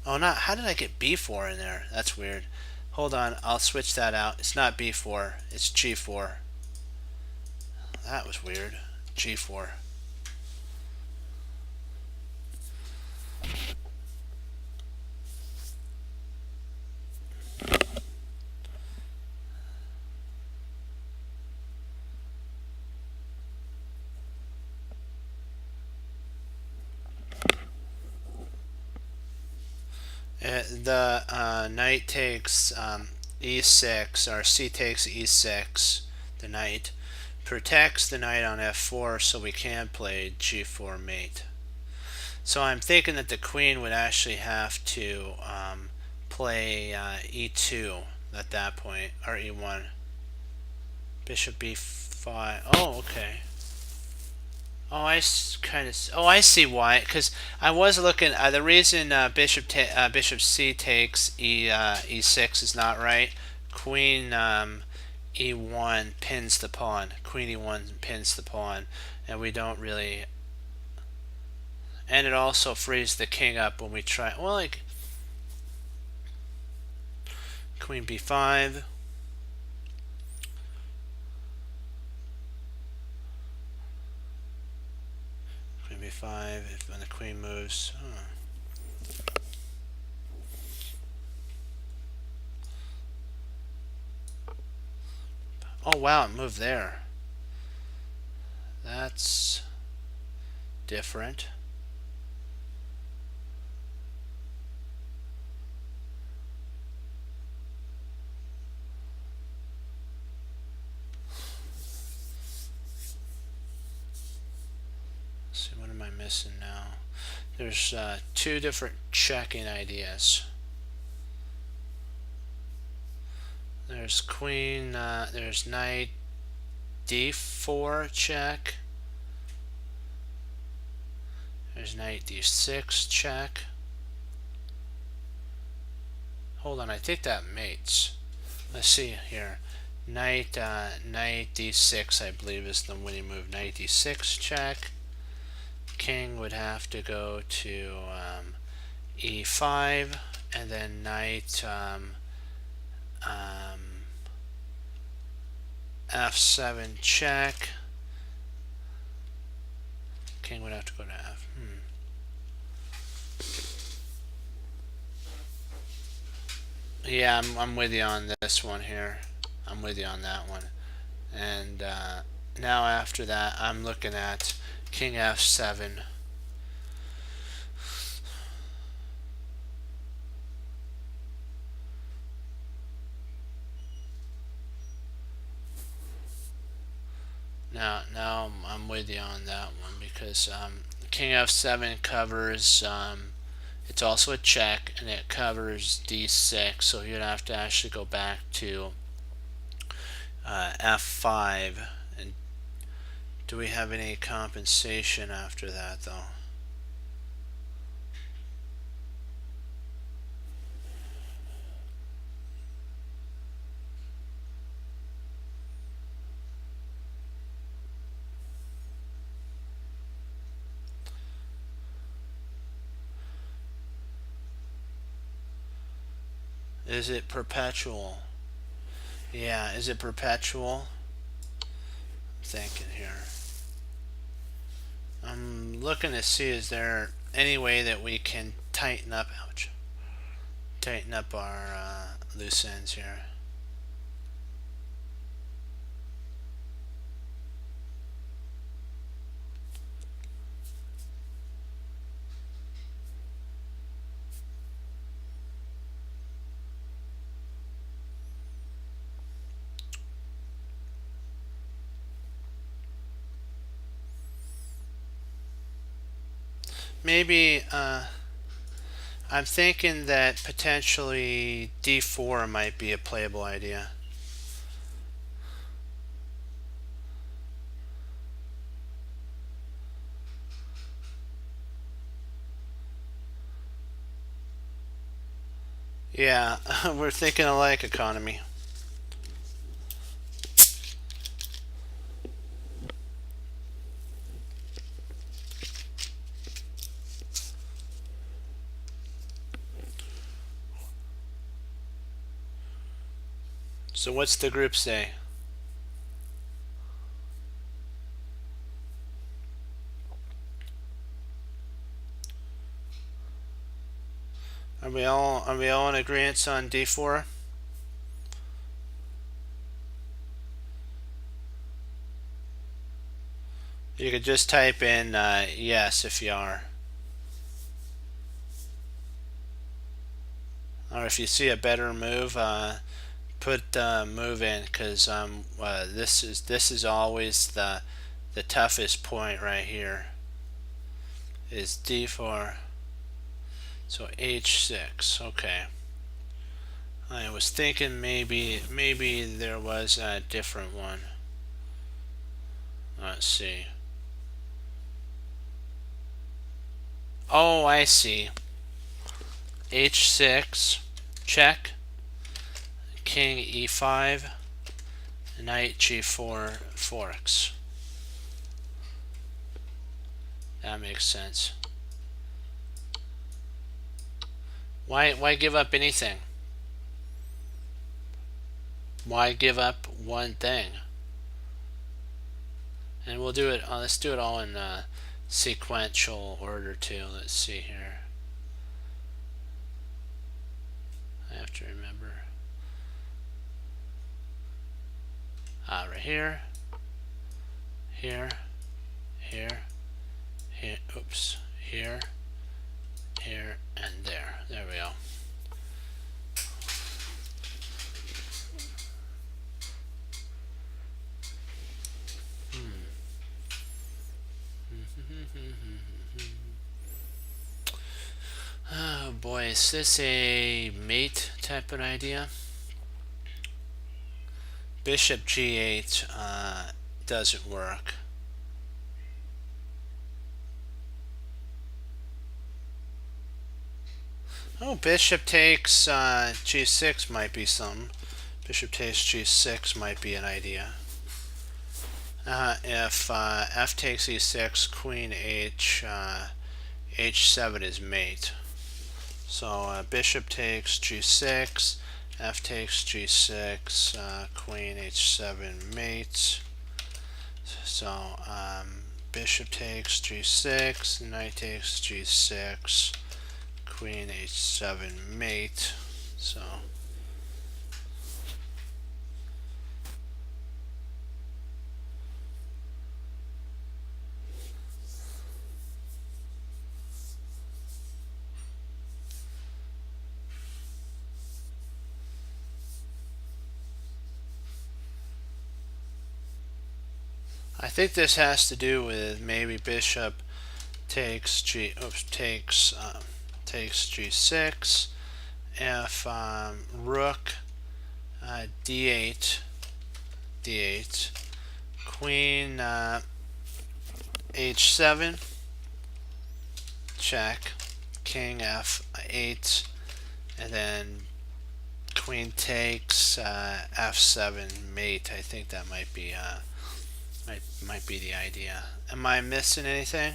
S1: Oh, not how did I get b4 in there? That's weird. Hold on, I'll switch that out. It's not b4, it's g4. That was weird. G4. The knight takes e6, or c takes e6. The knight protects the knight on f4, so we can play g4 mate. So I'm thinking that the queen would actually have to play e2 at that point, or e1. Bishop b5. Oh, okay. Oh, I kind of. Oh, I see why. Because I was looking. The reason bishop c takes e6 is not right. Queen e1 pins the pawn. Queen e1 pins the pawn, and we don't really. And it also frees the king up when we try. Well, like queen b5. Queen b5. If when the queen moves. Oh wow, it moved there. That's different. Let's see, what am I missing now? There's two different checking ideas. There's queen, there's knight d4 check. There's knight d6 check. Hold on, I think that mates. Let's see here. Knight d6, I believe, is the winning move. Knight d6 check. King would have to go to e5, and then knight f7 check. King would have to go to f. Yeah, I'm with you on this one here. I'm with you on that one. And now after that, I'm looking at king f7. Now I'm with you on that one because King F7 covers. It's also a check, and it covers D6. So you'd have to actually go back to F5. And do we have any compensation after that though? Is it perpetual? Yeah, is it perpetual? I'm thinking here. I'm looking to see, is there any way that we can tighten up, ouch, tighten up our loose ends here. Maybe I'm thinking that potentially D4 might be a playable idea. Yeah, we're thinking alike, economy. So what's the group say? Are we all in agreement on D4? You could just type in yes if you are. Or if you see a better move, put move in, because this is always the toughest point right here. Is D4. So H6. Okay. I was thinking maybe there was a different one. Let's see. Oh, I see. H6, check. King E5, Knight G4 forks. That makes sense. Why give up anything? Why give up one thing? And we'll do it. Let's do it all in sequential order too. Let's see here. I have to remember. Right here, here, here, here. Oops, here, here, and there. There we go. Oh boy, is this a mate type of idea? Bishop G8 doesn't work. Oh, bishop takes G6 might be something. Bishop takes G6 might be an idea. If F takes E6, Queen H, H7 is mate. So bishop takes G6, F takes G6, Queen H7 mate. So bishop takes G6, Knight takes G6, Queen H7 mate. So I think this has to do with maybe bishop takes takes g6. If rook d8, queen h7, check, king f8, and then queen takes f7 mate. I think that might be the idea. Am I missing anything?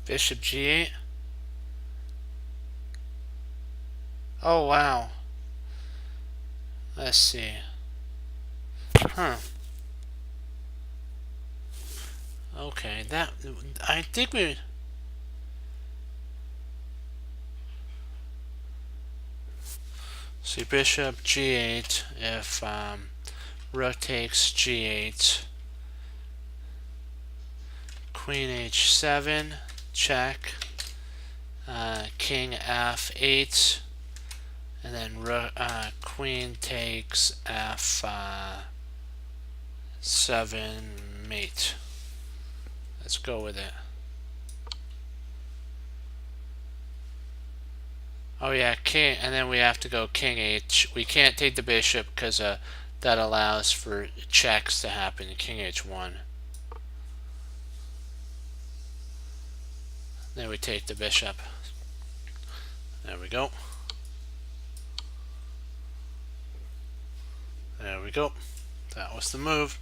S1: Bishop g8. Oh wow. Let's see. Huh. Okay, that I think we. See, bishop g8. If rook takes g8, queen h7, check. King f8, and then queen takes f7 mate. Let's go with it. Oh yeah, king, and then we have to go king h. We can't take the bishop because that allows for checks to happen. King h1. Then we take the bishop. There we go. There we go. That was the move.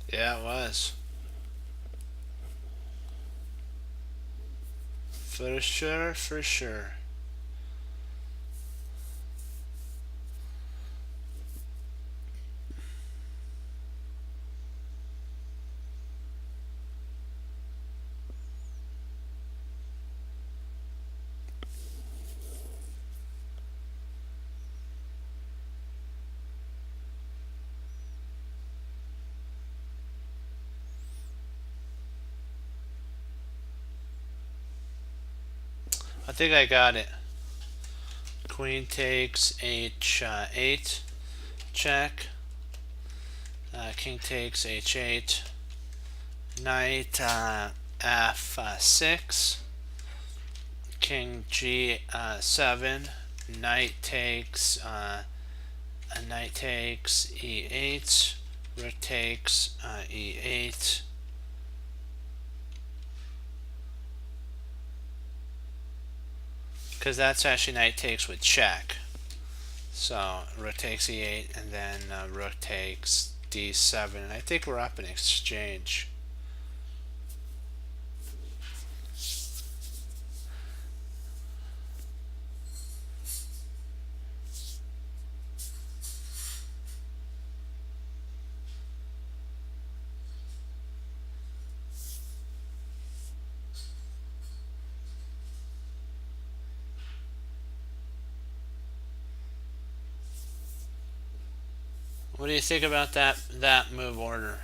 S1: Yeah, it was. For sure, for sure. I think I got it. Queen takes h8, check. King takes h8. Knight f6. King g7. Knight takes e8. Rook takes e8. Because that's actually knight takes with check. So rook takes e8, and then rook takes d7, and I think we're up in exchange. What do you think about that move order?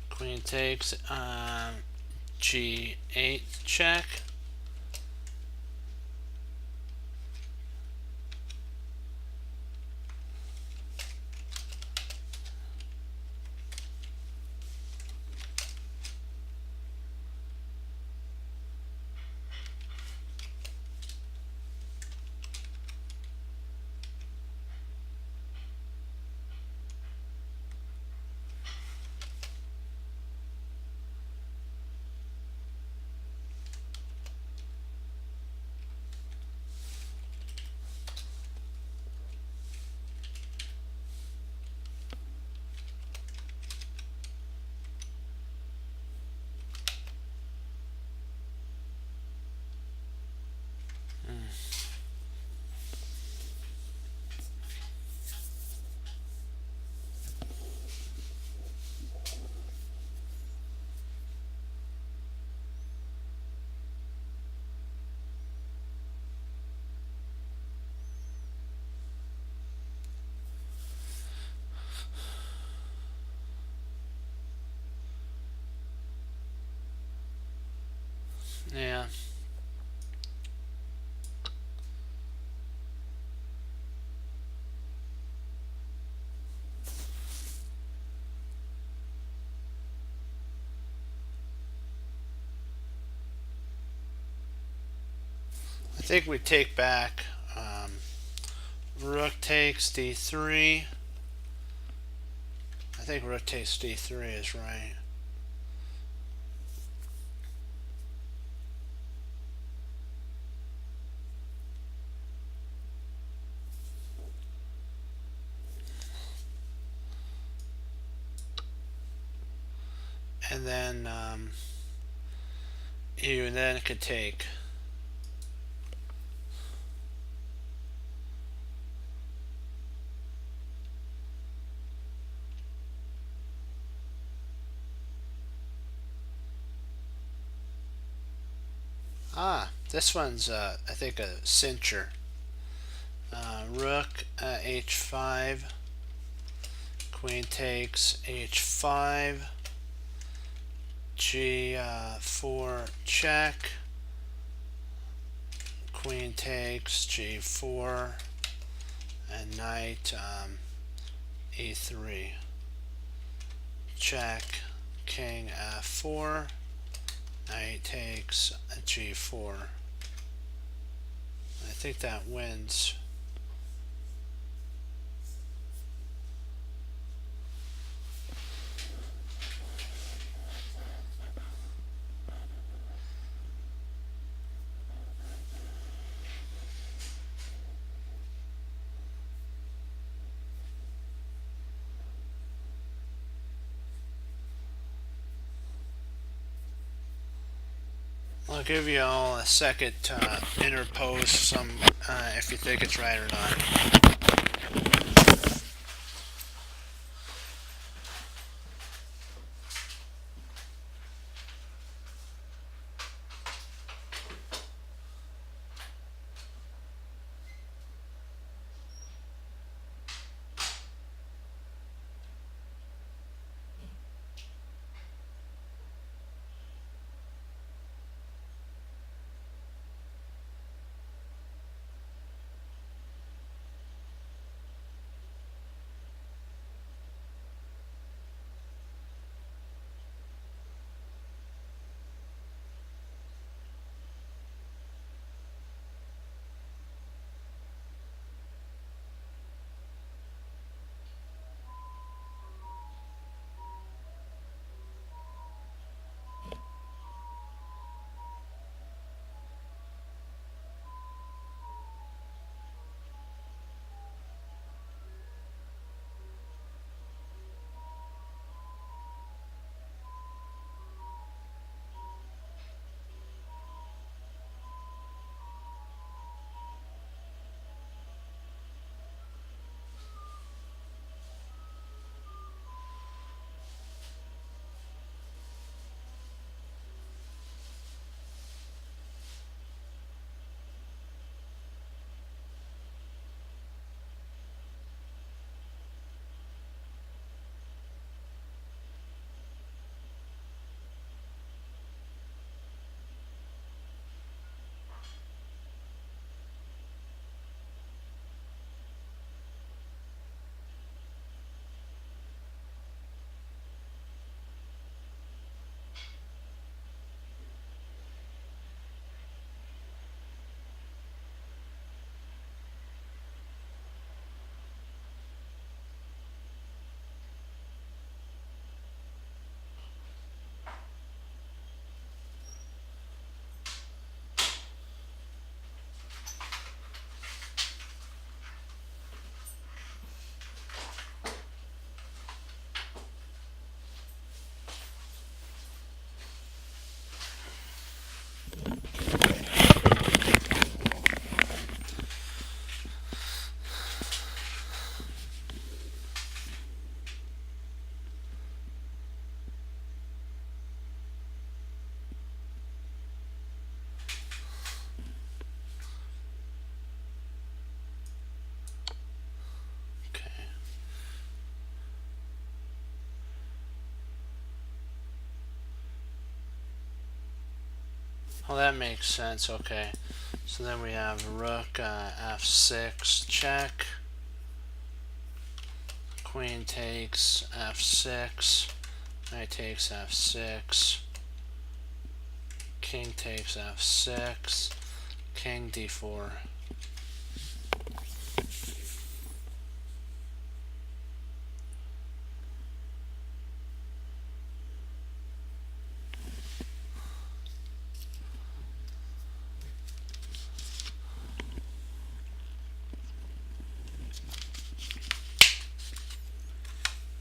S1: Queen takes g8, check. think we take back rook takes d3. I think rook takes d3 is right. And then you then could take this one's I think a cincher. Rook h5, queen takes h5, g4 check, queen takes g4, and knight e3, check, king f4, knight takes g4. I think that wins. I'll give you all a second to interpose some if you think it's right or not. Well, that makes sense. Okay, so then we have rook f6 check, queen takes f6, knight takes f6, king takes f6, King d4.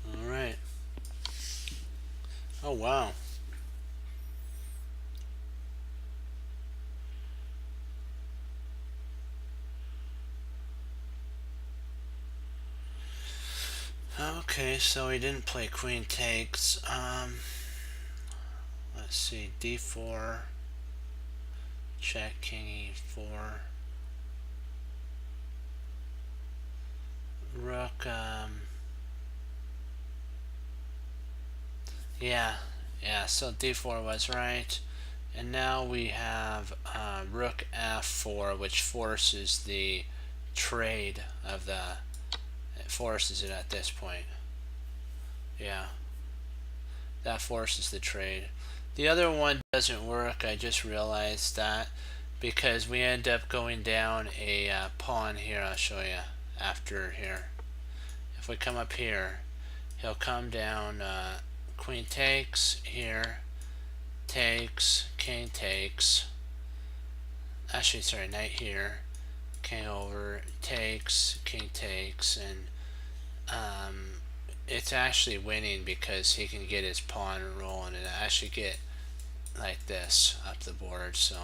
S1: All right. Oh wow. Okay, so he didn't play queen takes. Let's see, d4, check, king e4, rook. Yeah, so d4 was right. And now we have rook f4, which forces the trade of the, it forces it at this point. Yeah, that forces the trade. The other one doesn't work, I just realized that, because we end up going down a pawn here. I'll show you after here. If we come up here, he'll come down queen takes here, takes, king takes, actually sorry, knight here, king over, takes, king takes, and it's actually winning because he can get his pawn rolling and actually get like this up the board. So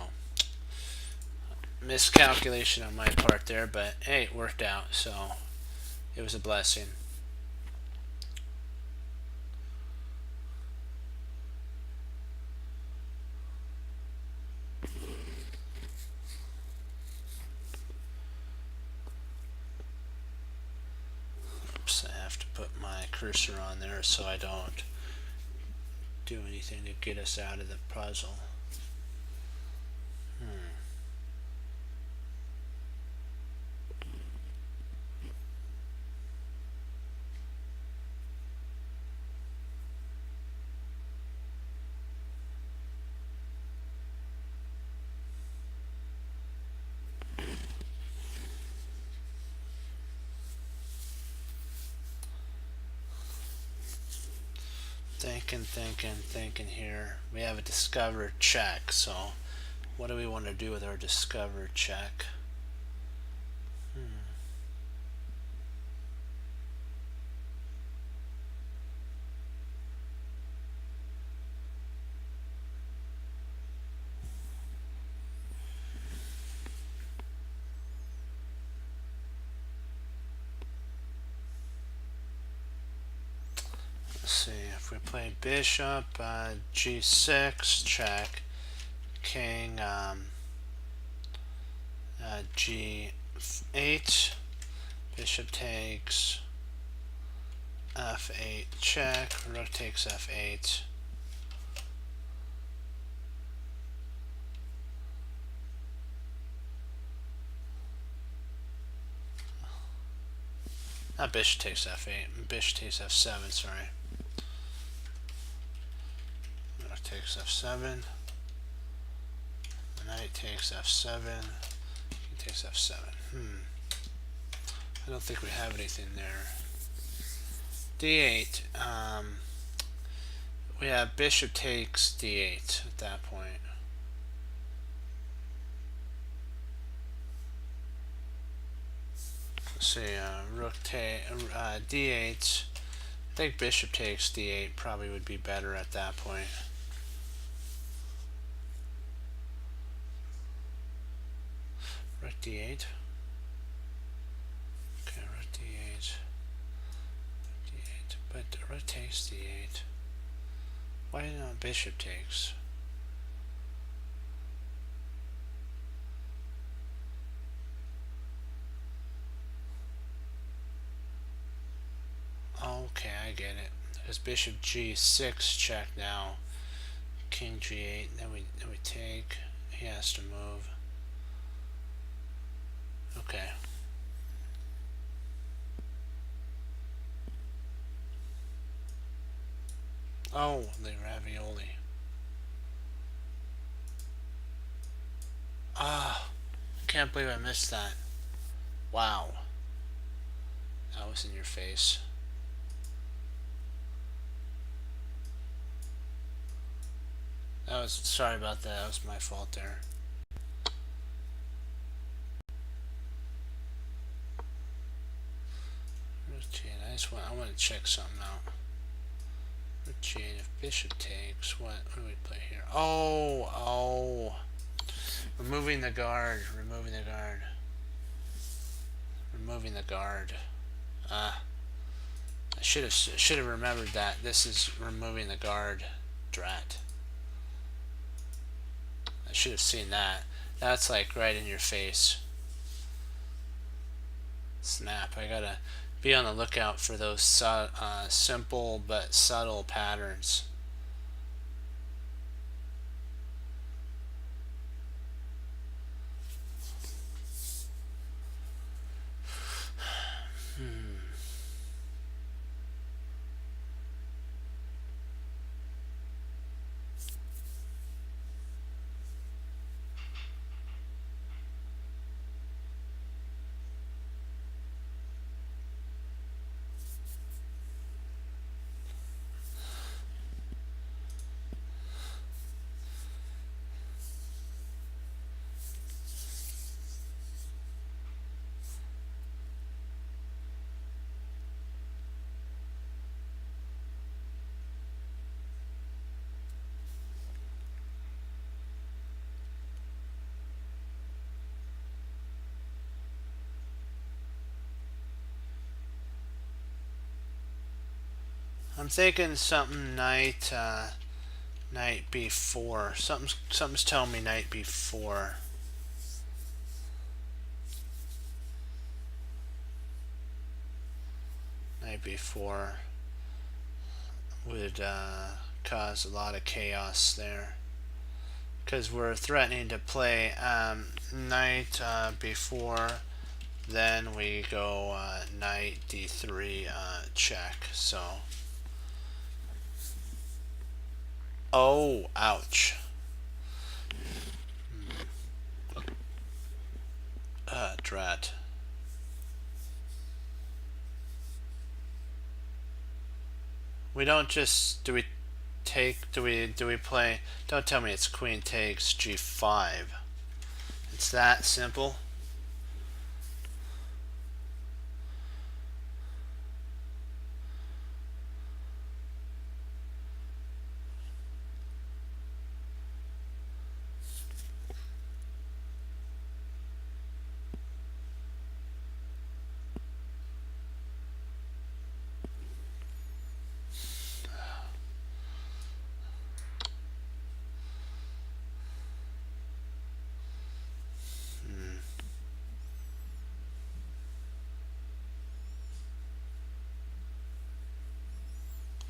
S1: miscalculation on my part there, but hey, it worked out, so it was a blessing. Oops, I have to put my cursor on there so I don't do anything to get us out of the puzzle. Thinking here. We have a discover check, so what do we want to do with our discover check? Let's see, if we play bishop, g6, check, king, g8, bishop takes, f8, check, rook takes f8. Not bishop takes f8, bishop takes f7, sorry. Rook takes f7, knight takes f7, king takes f7. I don't think we have anything there. d8, we have bishop takes d8 at that point. Let's see, rook take d8. I think bishop takes d8 probably would be better at that point. Rook d8. Okay, rook d8. d8. But rook takes d8. Why not bishop takes? Okay, I get it. There's bishop g6 check now. King g8. Then we take. He has to move. Okay. Oh, the ravioli. Ah, can't believe I missed that. Wow. That was in your face. Sorry about that. That was my fault there. I want to check something out. Routine, if bishop takes, what do we play here? Oh. Removing the guard. I should have remembered that. This is removing the guard. Drat. I should have seen that. That's like right in your face. Snap. I gotta be on the lookout for those simple but subtle patterns. I'm thinking something knight b4. Something's telling me knight b4. Knight b4 would cause a lot of chaos there, because we're threatening to play knight b4, then we go knight d3 check. So oh, ouch. Drat. We don't just do we play, don't tell me it's queen takes g5. It's that simple.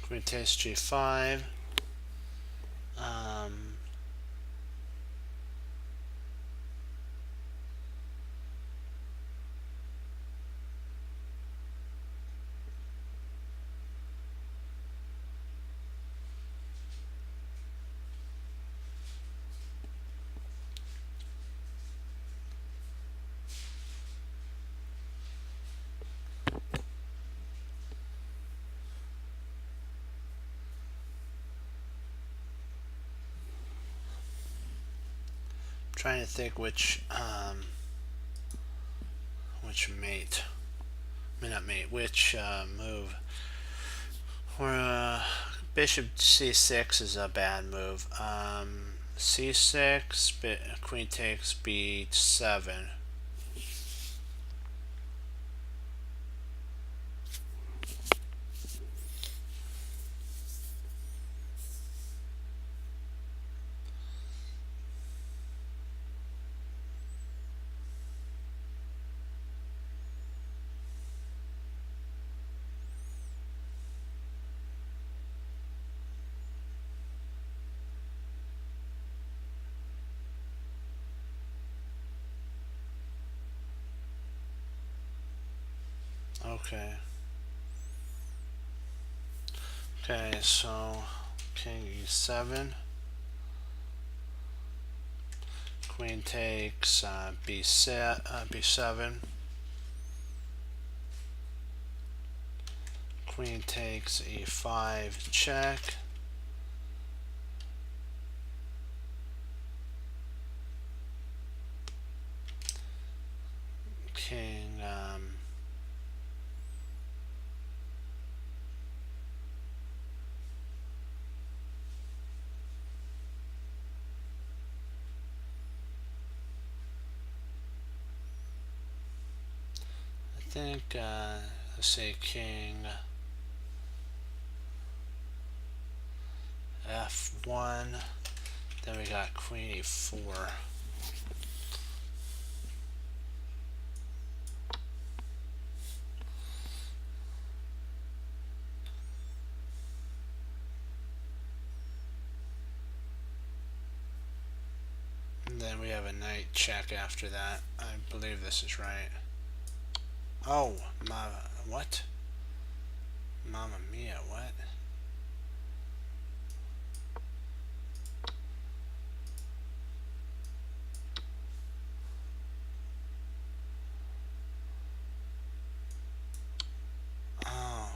S1: Queen takes g5. Trying to think which mate, which move. Where bishop c6 is a bad move. c6, queen takes b7. Okay, so king e7, queen takes b7. Queen takes e5 check. King I think let's say king f1, then we got queen e4. And then we have a knight check after that. I believe this is right. Oh, what? Mamma mia, what? Oh.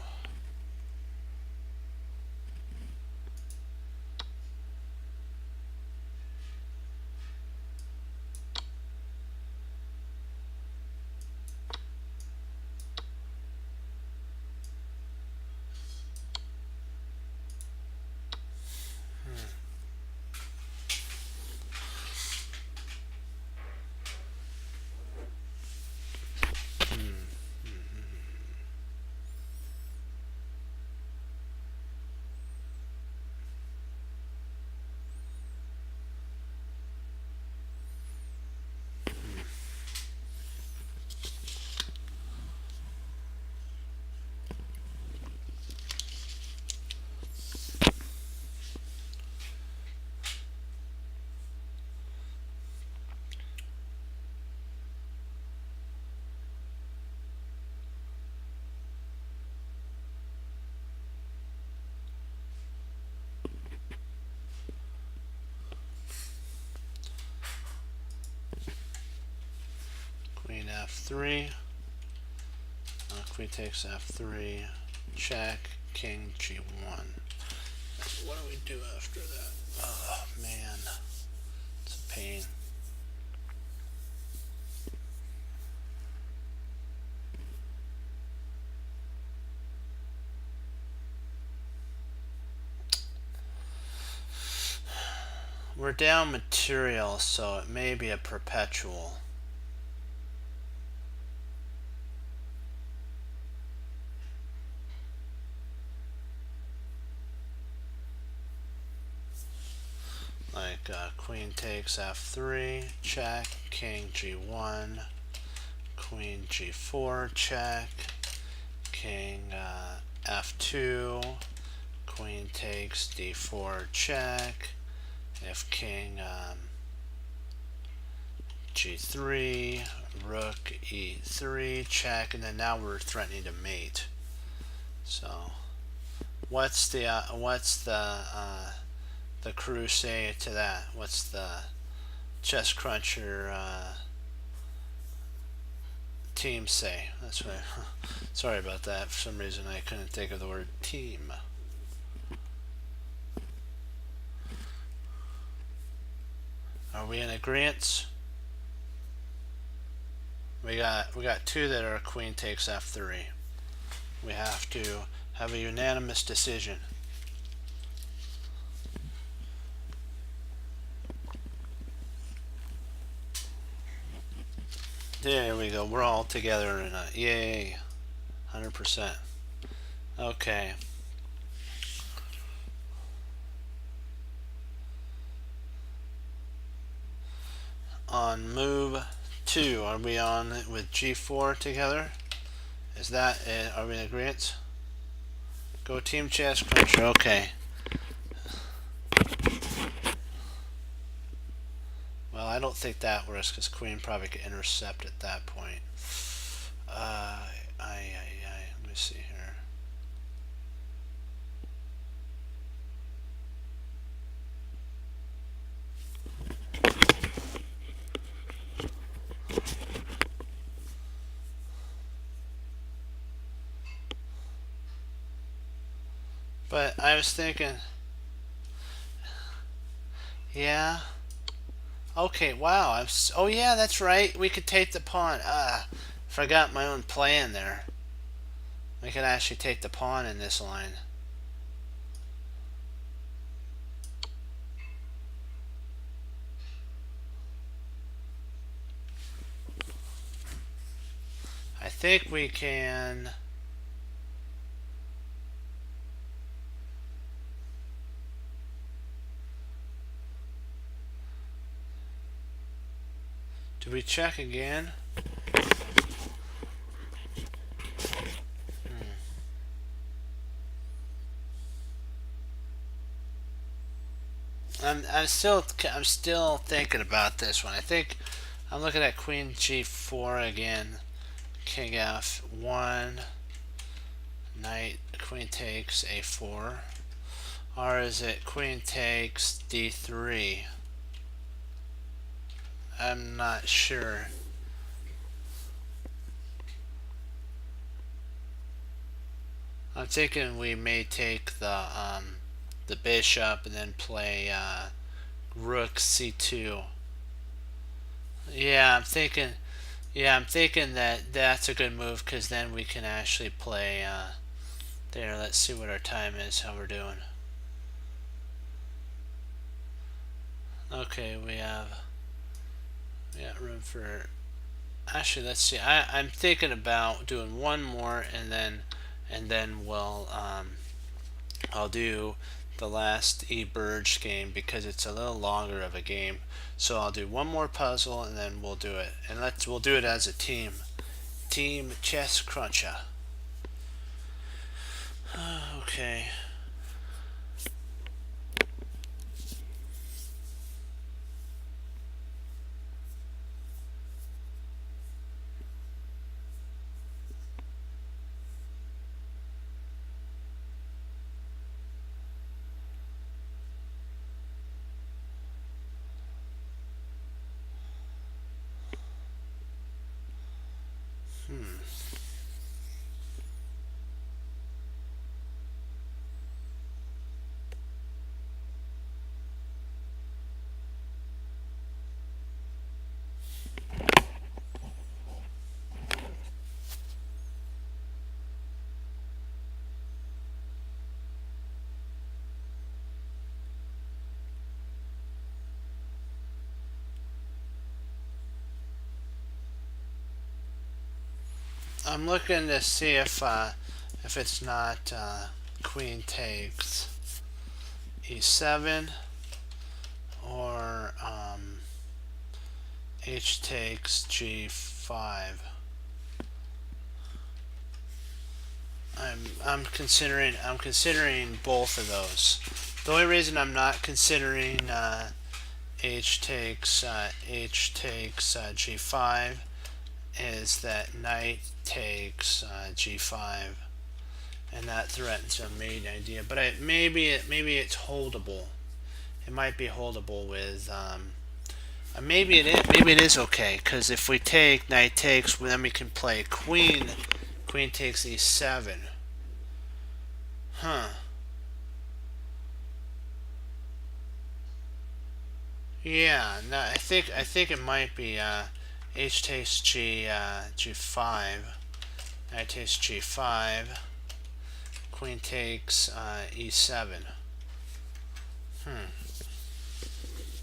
S1: Queen f3. Queen takes f3. Check. King g1. What do we do after that? Oh man, it's a pain. We're down material, so it may be a perpetual. Like queen takes f3, check, king g1, queen g4, check, king f2, queen takes d4, check, if king g3, rook e3, check, and then now we're threatening to mate. So what's the crew say to that? What's the Chess Cruncher team say? That's right. Sorry about that. For some reason I couldn't think of the word team. Are we in agreement? We got two that are queen takes f3. We have to have a unanimous decision. There we go. We're all together in a yay. 100%. Okay. On move 2, are we on with g4 together? Is that it? Are we in agreement? Go Team Chess Cruncher. Okay. Well, I don't think that works because queen probably could intercept at that point. Let me see here. But I was thinking, yeah. Okay, wow. Oh yeah, that's right. We could take the pawn. Forgot my own plan there. We could actually take the pawn in this line. I think we can. Do we check again? I'm still thinking about this one. I think I'm looking at Queen G4 again. King F1. Knight. Queen takes A4. Or is it Queen takes D3? I'm not sure. I'm thinking we may take the bishop and then play rook c2. Yeah, I'm thinking. Yeah, I'm thinking that that's a good move because then we can actually play there. Let's see what our time is. How we're doing. Okay, we got room for. Actually, let's see. I'm thinking about doing one more and then I'll do the last eBurge game because it's a little longer of a game. So I'll do one more puzzle and then we'll do it. And we'll do it as a team. Team Chess Cruncher. Okay. I'm looking to see if it's not Queen takes E7 or H takes G5. I'm considering both of those. The only reason I'm not considering H takes G5 is that knight takes G5, and that threatens a mate idea. But maybe it's holdable. It might be holdable with. Maybe it is okay because if we take knight takes, then we can play queen. Queen takes E7. Huh. Yeah. No, I think it might be H takes G5. Knight takes G5. Queen takes E7.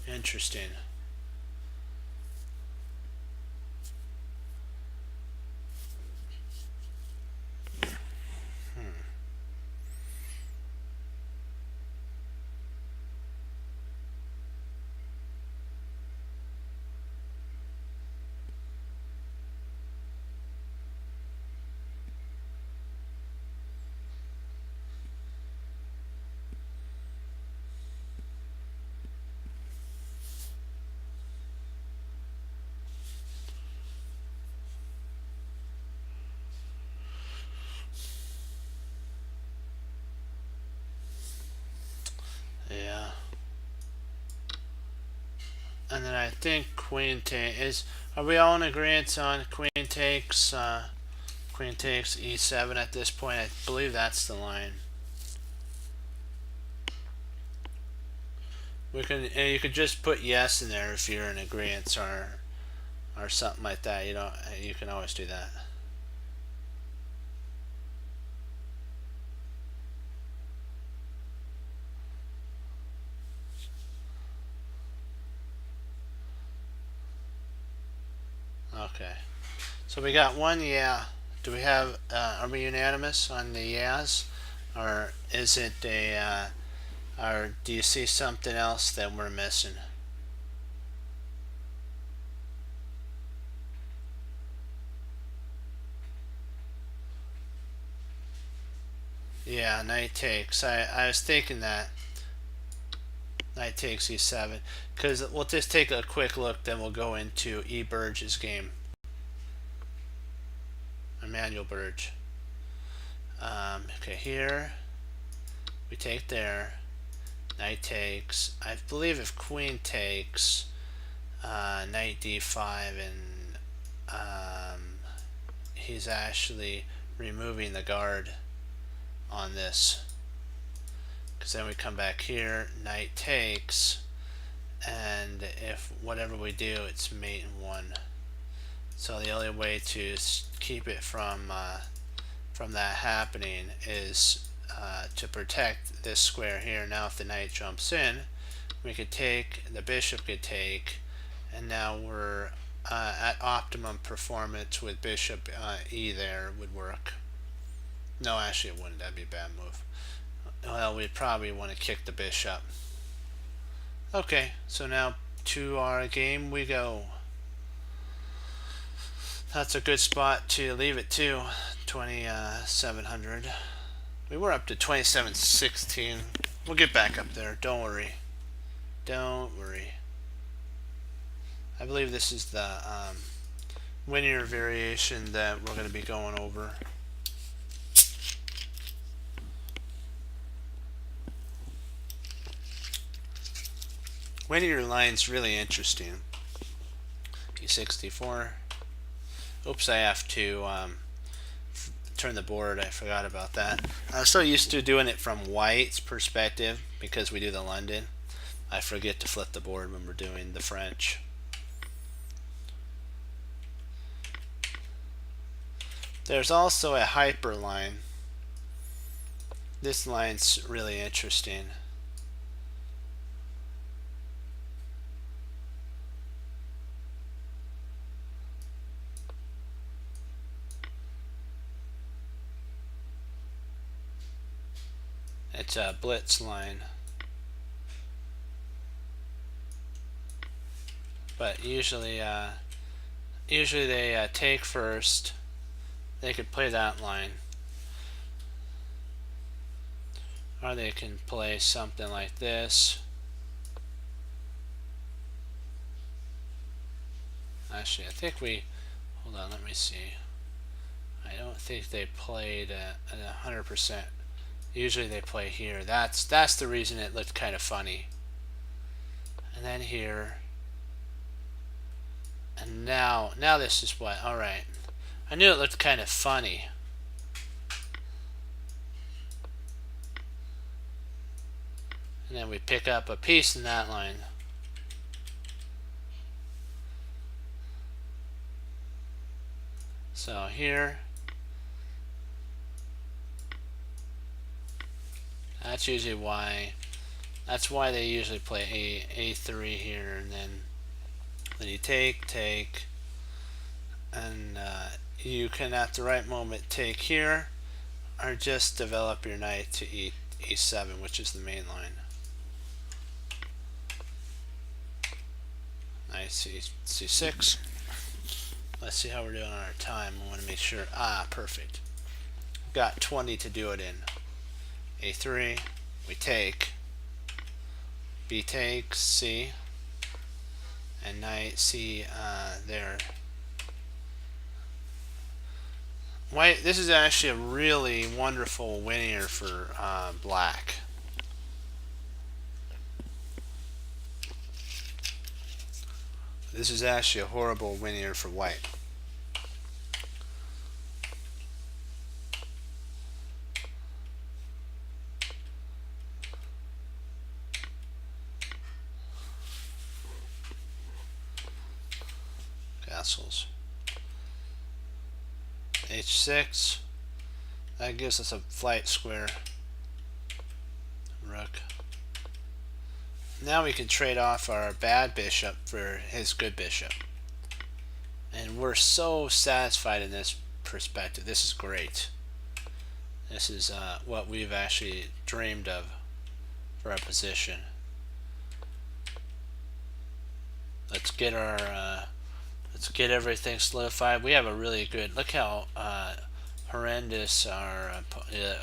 S1: Interesting. Yeah. And then I think queen is. Are we all in agreement on queen takes e7 at this point? I believe that's the line. We can, and you could just put yes in there if you're in agreement or something like that. You can always do that. Okay. So we got one yeah. Do we have? Are we unanimous on the yes, or is it a? Or do you see something else that we're missing? Yeah, knight takes. I was thinking that knight takes e7, because we'll just take a quick look, then we'll go into E. Burge's game. Emmanuel Burge. Okay, here we take there. Knight takes. I believe if queen takes, knight d5, and he's actually removing the guard on this. Because then we come back here, knight takes, and if whatever we do, it's mate in 1. So the only way to keep it from that happening is to protect this square here. Now if the knight jumps in, we could take, the bishop could take, and now we're at optimum performance with bishop e there would work. No, actually it wouldn't. That'd be a bad move. Well, we'd probably want to kick the bishop. Okay, so now to our game we go. That's a good spot to leave it to. 2700. We were up to 2716. We'll get back up there. Don't worry. Don't worry. I believe this is the linear variation that we're going to be going over. Linear line's really interesting. E64. Oops, I have to turn the board. I forgot about that. I'm so used to doing it from White's perspective because we do the London. I forget to flip the board when we're doing the French. There's also a hyperline. This line's really interesting. It's a blitz line. But usually they take first. They could play that line. Or they can play something like this. Actually, I think we, hold on, let me see. I don't think they played at 100%. Usually they play here. That's the reason it looked kind of funny. And then here. And now this is what, alright. I knew it looked kind of funny. And then we pick up a piece in that line. So here, that's usually why. That's why they usually play a3 here, and then you take, and you can at the right moment take here, or just develop your knight to e7, which is the main line. Knight c6. Let's see how we're doing on our time. I want to make sure. Perfect. Got 20 to do it in. A3. We take. B takes C. And knight C there. White. This is actually a really wonderful winner for black. This is actually a horrible winner for white. castles. H6. That gives us a flight square. Rook. Now we can trade off our bad bishop for his good bishop. And we're so satisfied in this perspective. This is great. This is what we've actually dreamed of for our position. Let's get everything solidified. We have a really good, look how horrendous our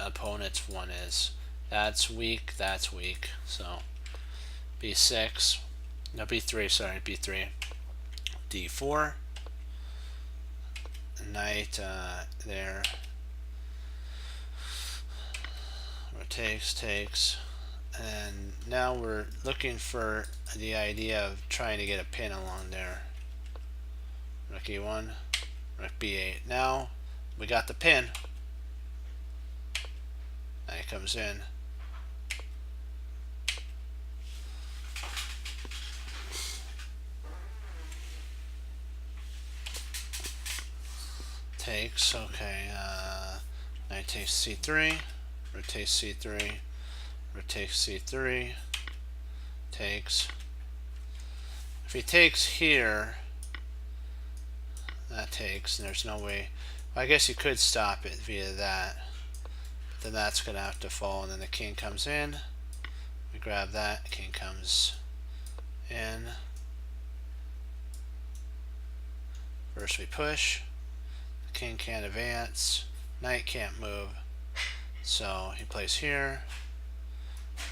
S1: opponent's one is. That's weak, that's weak. So b6, no, b3, sorry, b3, d4, knight there, or takes, and now we're looking for the idea of trying to get a pin along there. Rook e1, rook b8. Now we got the pin. Knight comes in. Takes, okay, knight takes c3, rook takes c3, rook takes c3, takes. If he takes here, that takes, and there's no way. Well, I guess you could stop it via that, but then that's going to have to fall, and then the king comes in. We grab that, king comes in. First we push. The king can't advance. Knight can't move. So he plays here.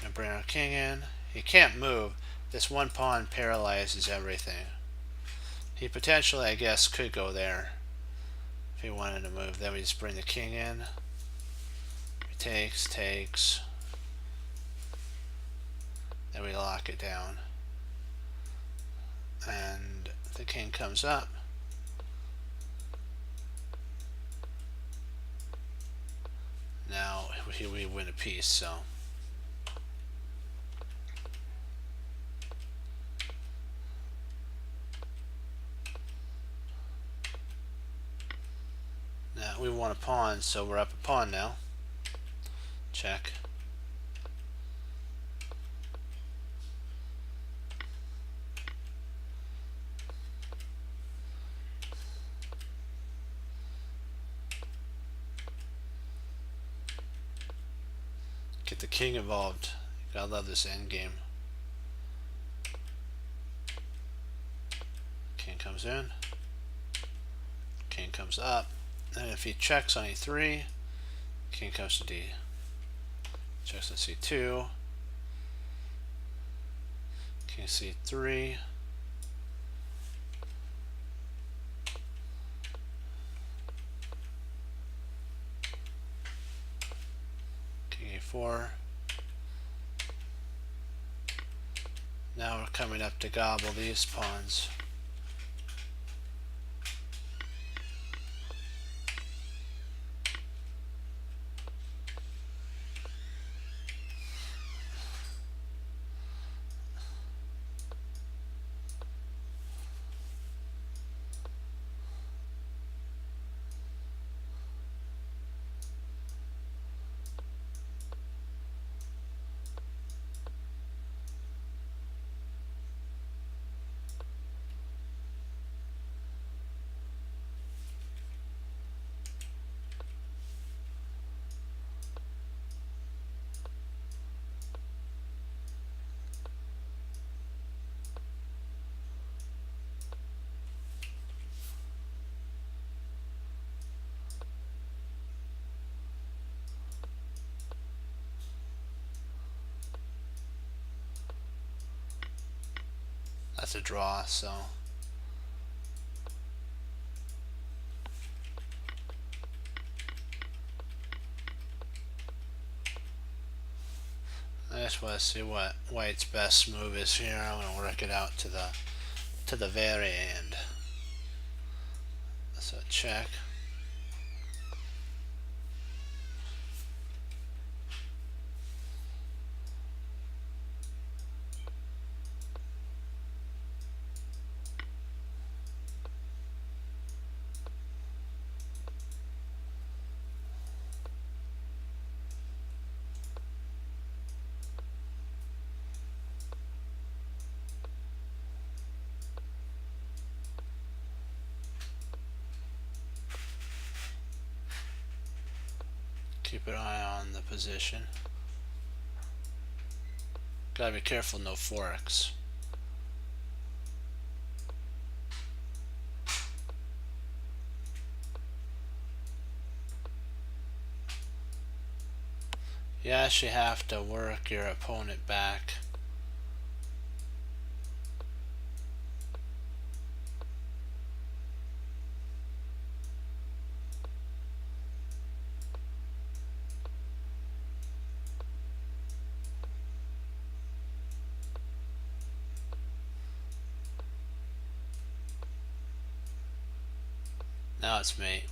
S1: And bring our king in. He can't move. This one pawn paralyzes everything. He potentially, I guess, could go there if he wanted to move. Then we just bring the king in. He takes. Then we lock it down. And the king comes up. Now we win a piece, so. Now we want a pawn, so we're up a pawn now. Check. Get the king involved. Gotta love this end game. King comes in. King comes up. And if he checks on e3, king comes to d. Checks on c2. King c3. King a4. Now we're coming up to gobble these pawns. That's a draw, so I just want to see what White's best move is here. I want to work it out to the very end. So check. Keep an eye on the position. Gotta be careful, no forex. You actually have to work your opponent back. Now it's mate.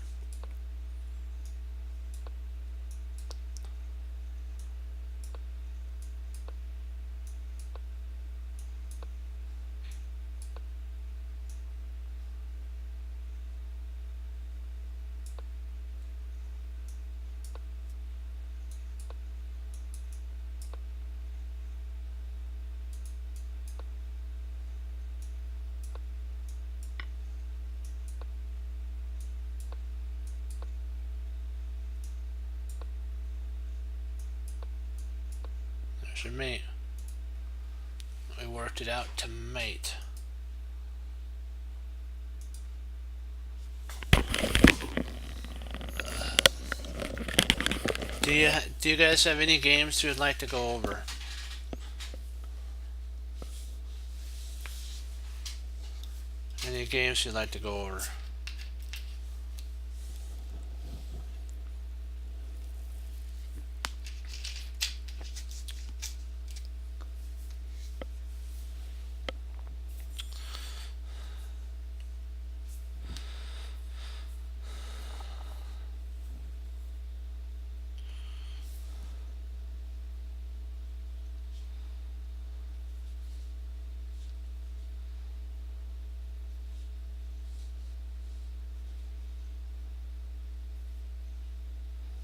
S1: There's your mate. We worked it out to mate. Do you guys have any games you'd like to go over? Any games you'd like to go over?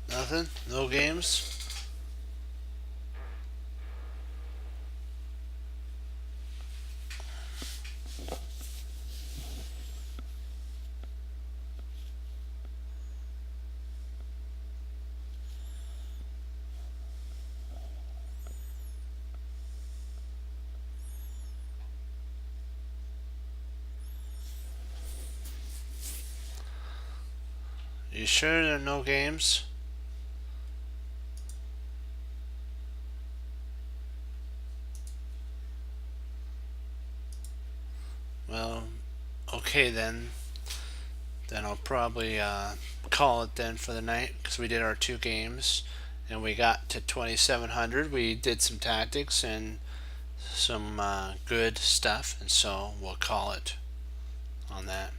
S1: Nothing? No games? You sure there are no games? Well, okay then. Then I'll probably call it then for the night because we did our 2 games and we got to 2700. We did some tactics and some good stuff, and so we'll call it on that.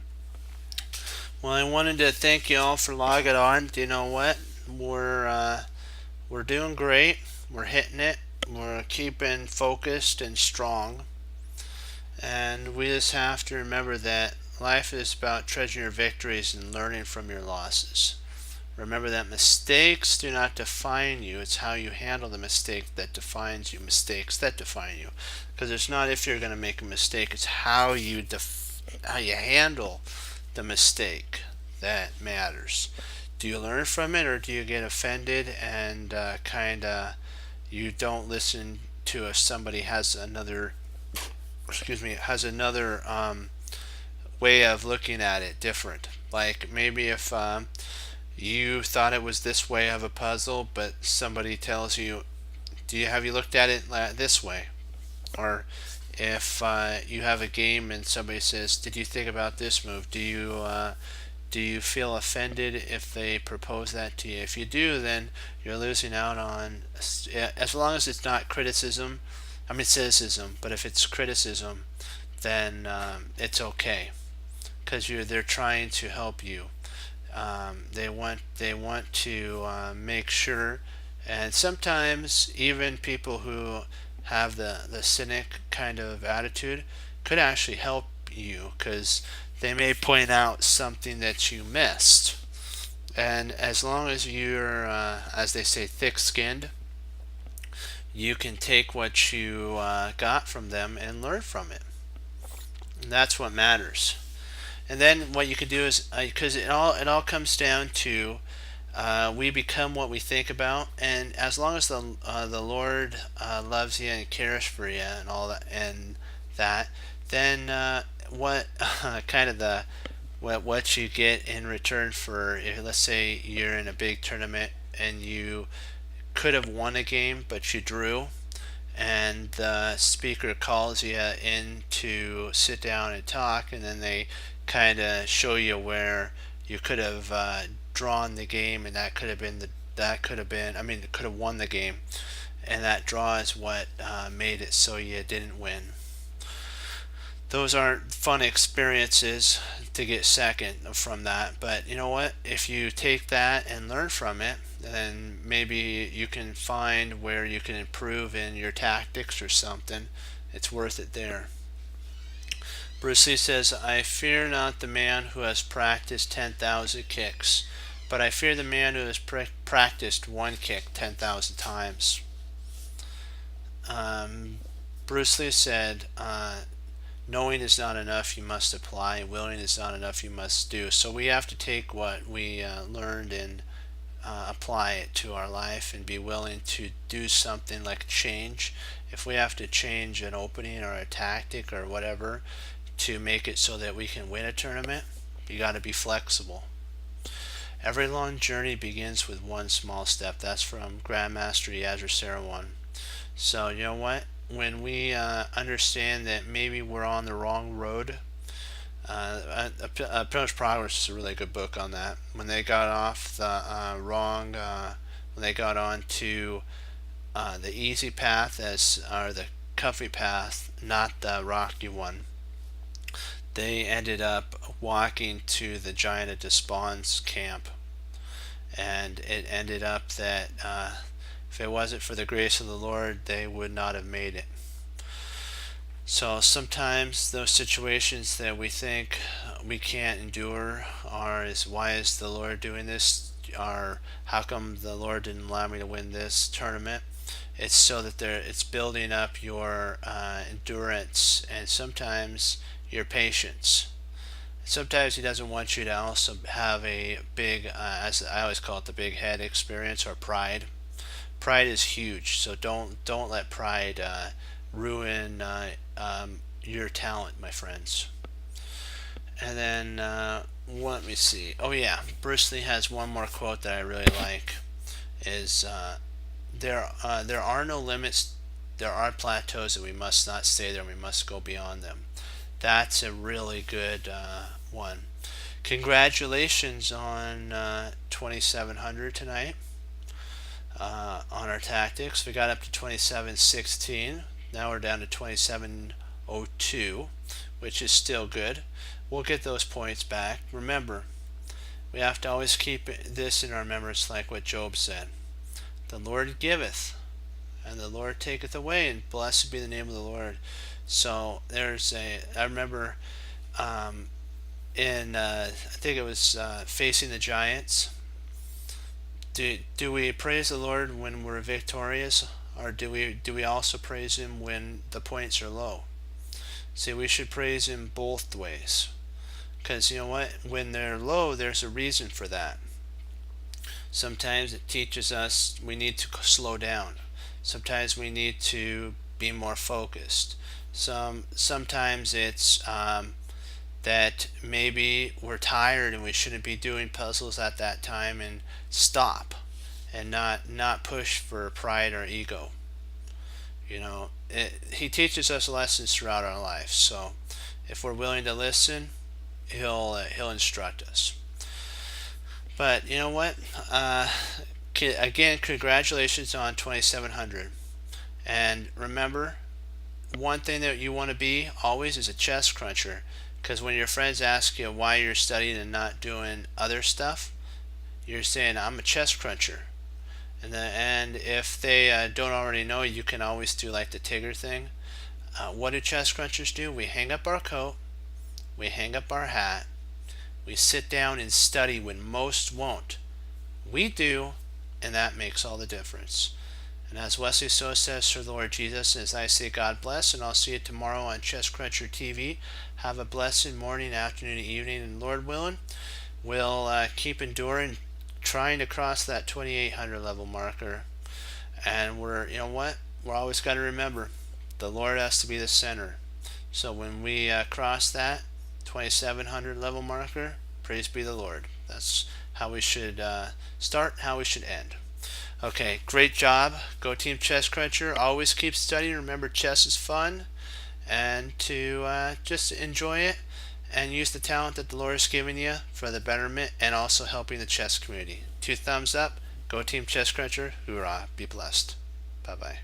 S1: Well, I wanted to thank you all for logging on. Do you know what? We're doing great. We're hitting it. We're keeping focused and strong. And we just have to remember that life is about treasuring your victories and learning from your losses. Remember that mistakes do not define you. It's how you handle the mistake that defines you. Mistakes that define you. Because it's not if you're going to make a mistake. It's how you handle the mistake that matters. Do you learn from it, or do you get offended and you don't listen to if somebody has another way of looking at it different? Like maybe if you thought it was this way of a puzzle, but somebody tells you, have you looked at it this way? Or if you have a game and somebody says, did you think about this move? Do you feel offended if they propose that to you? If you do, then you're losing out on, as long as it's not criticism. I mean cynicism, but if it's criticism, then it's okay, because they're trying to help you. They want to make sure, and sometimes even people who have the cynic kind of attitude could actually help you, because they may point out something that you missed. And as long as you're, as they say, thick-skinned, you can take what you got from them and learn from it. And that's what matters. And then what you can do is, because it all comes down to We become what we think about, and as long as the Lord loves you and cares for you and all that, then what kind of the what you get in return for, if, let's say you're in a big tournament and you could have won a game but you drew, and the speaker calls you in to sit down and talk, and then they kind of show you where you could have drawn the game, and that could have been, I mean, it could have won the game, and that draw is what made it so you didn't win. Those aren't fun experiences to get second from that, but you know what? If you take that and learn from it, then maybe you can find where you can improve in your tactics or something. It's worth it there. Bruce Lee says, I fear not the man who has practiced 10,000 kicks, but I fear the man who has practiced one kick 10,000 times. Bruce Lee said, knowing is not enough, you must apply. Willing is not enough, you must do. So we have to take what we learned and apply it to our life, and be willing to do something like change. If we have to change an opening or a tactic or whatever to make it so that we can win a tournament, you got to be flexible. Every long journey begins with one small step. That's from Grandmaster Yadra Sarawan. So you know what? When we understand that maybe we're on the wrong road, Approach Progress is a really good book on that. When they got off the when they got on to the easy path, or the comfy path, not the rocky one, they ended up walking to the Giant of Despon's camp, and it ended up that if it wasn't for the grace of the Lord, they would not have made it. So sometimes those situations that we think we can't endure are, why is the Lord doing this? Or how come the Lord didn't allow me to win this tournament? It's so that it's building up your endurance, and sometimes your patience. Sometimes He doesn't want you to also have a big, as I always call it, the big head experience, or pride. Pride is huge, so don't let pride ruin your talent, my friends. And then let me see. Oh yeah, Bruce Lee has one more quote that I really like. Is there are no limits. There are plateaus, and we must not stay there. We must go beyond them. That's a really good one. Congratulations on 2700 tonight. On our tactics, we got up to 2716. Now we're down to 2702, which is still good. We'll get those points back. Remember, we have to always keep this in our remembrance, like what Job said. The Lord giveth, and the Lord taketh away, and blessed be the name of the Lord. So I remember in I think it was Facing the Giants. Do we praise the Lord when we're victorious, or do we also praise Him when the points are low? See, we should praise Him both ways, because you know what? When they're low, there's a reason for that. Sometimes it teaches us we need to slow down. Sometimes we need to be more focused. Sometimes it's that maybe we're tired and we shouldn't be doing puzzles at that time, and stop and not push for pride or ego. You know, He teaches us lessons throughout our life. So if we're willing to listen, He'll instruct us. But you know what? Again, congratulations on 2700. And remember, one thing that you want to be always is a chest cruncher. Because when your friends ask you why you're studying and not doing other stuff, you're saying, I'm a chest cruncher. And if they don't already know, you can always do like the Tigger thing. What do chest crunchers do? We hang up our coat, we hang up our hat, we sit down and study when most won't. We do, and that makes all the difference. And as Wesley So says for the Lord Jesus, as I say, God bless, and I'll see you tomorrow on Chest Cruncher TV. Have a blessed morning, afternoon, and evening, and Lord willing, we'll keep enduring, trying to cross that 2800 level marker, and we're, you know what, we're always got to remember the Lord has to be the center. So when we cross that 2700 level marker, praise be the Lord. That's how we should start, how we should end. Okay, great job. Go Team Chess Cruncher. Always keep studying. Remember, chess is fun, and to just enjoy it and use the talent that the Lord has given you for the betterment and also helping the chess community. 2 thumbs up. Go Team Chess Cruncher. Hoorah. Be blessed. Bye-bye.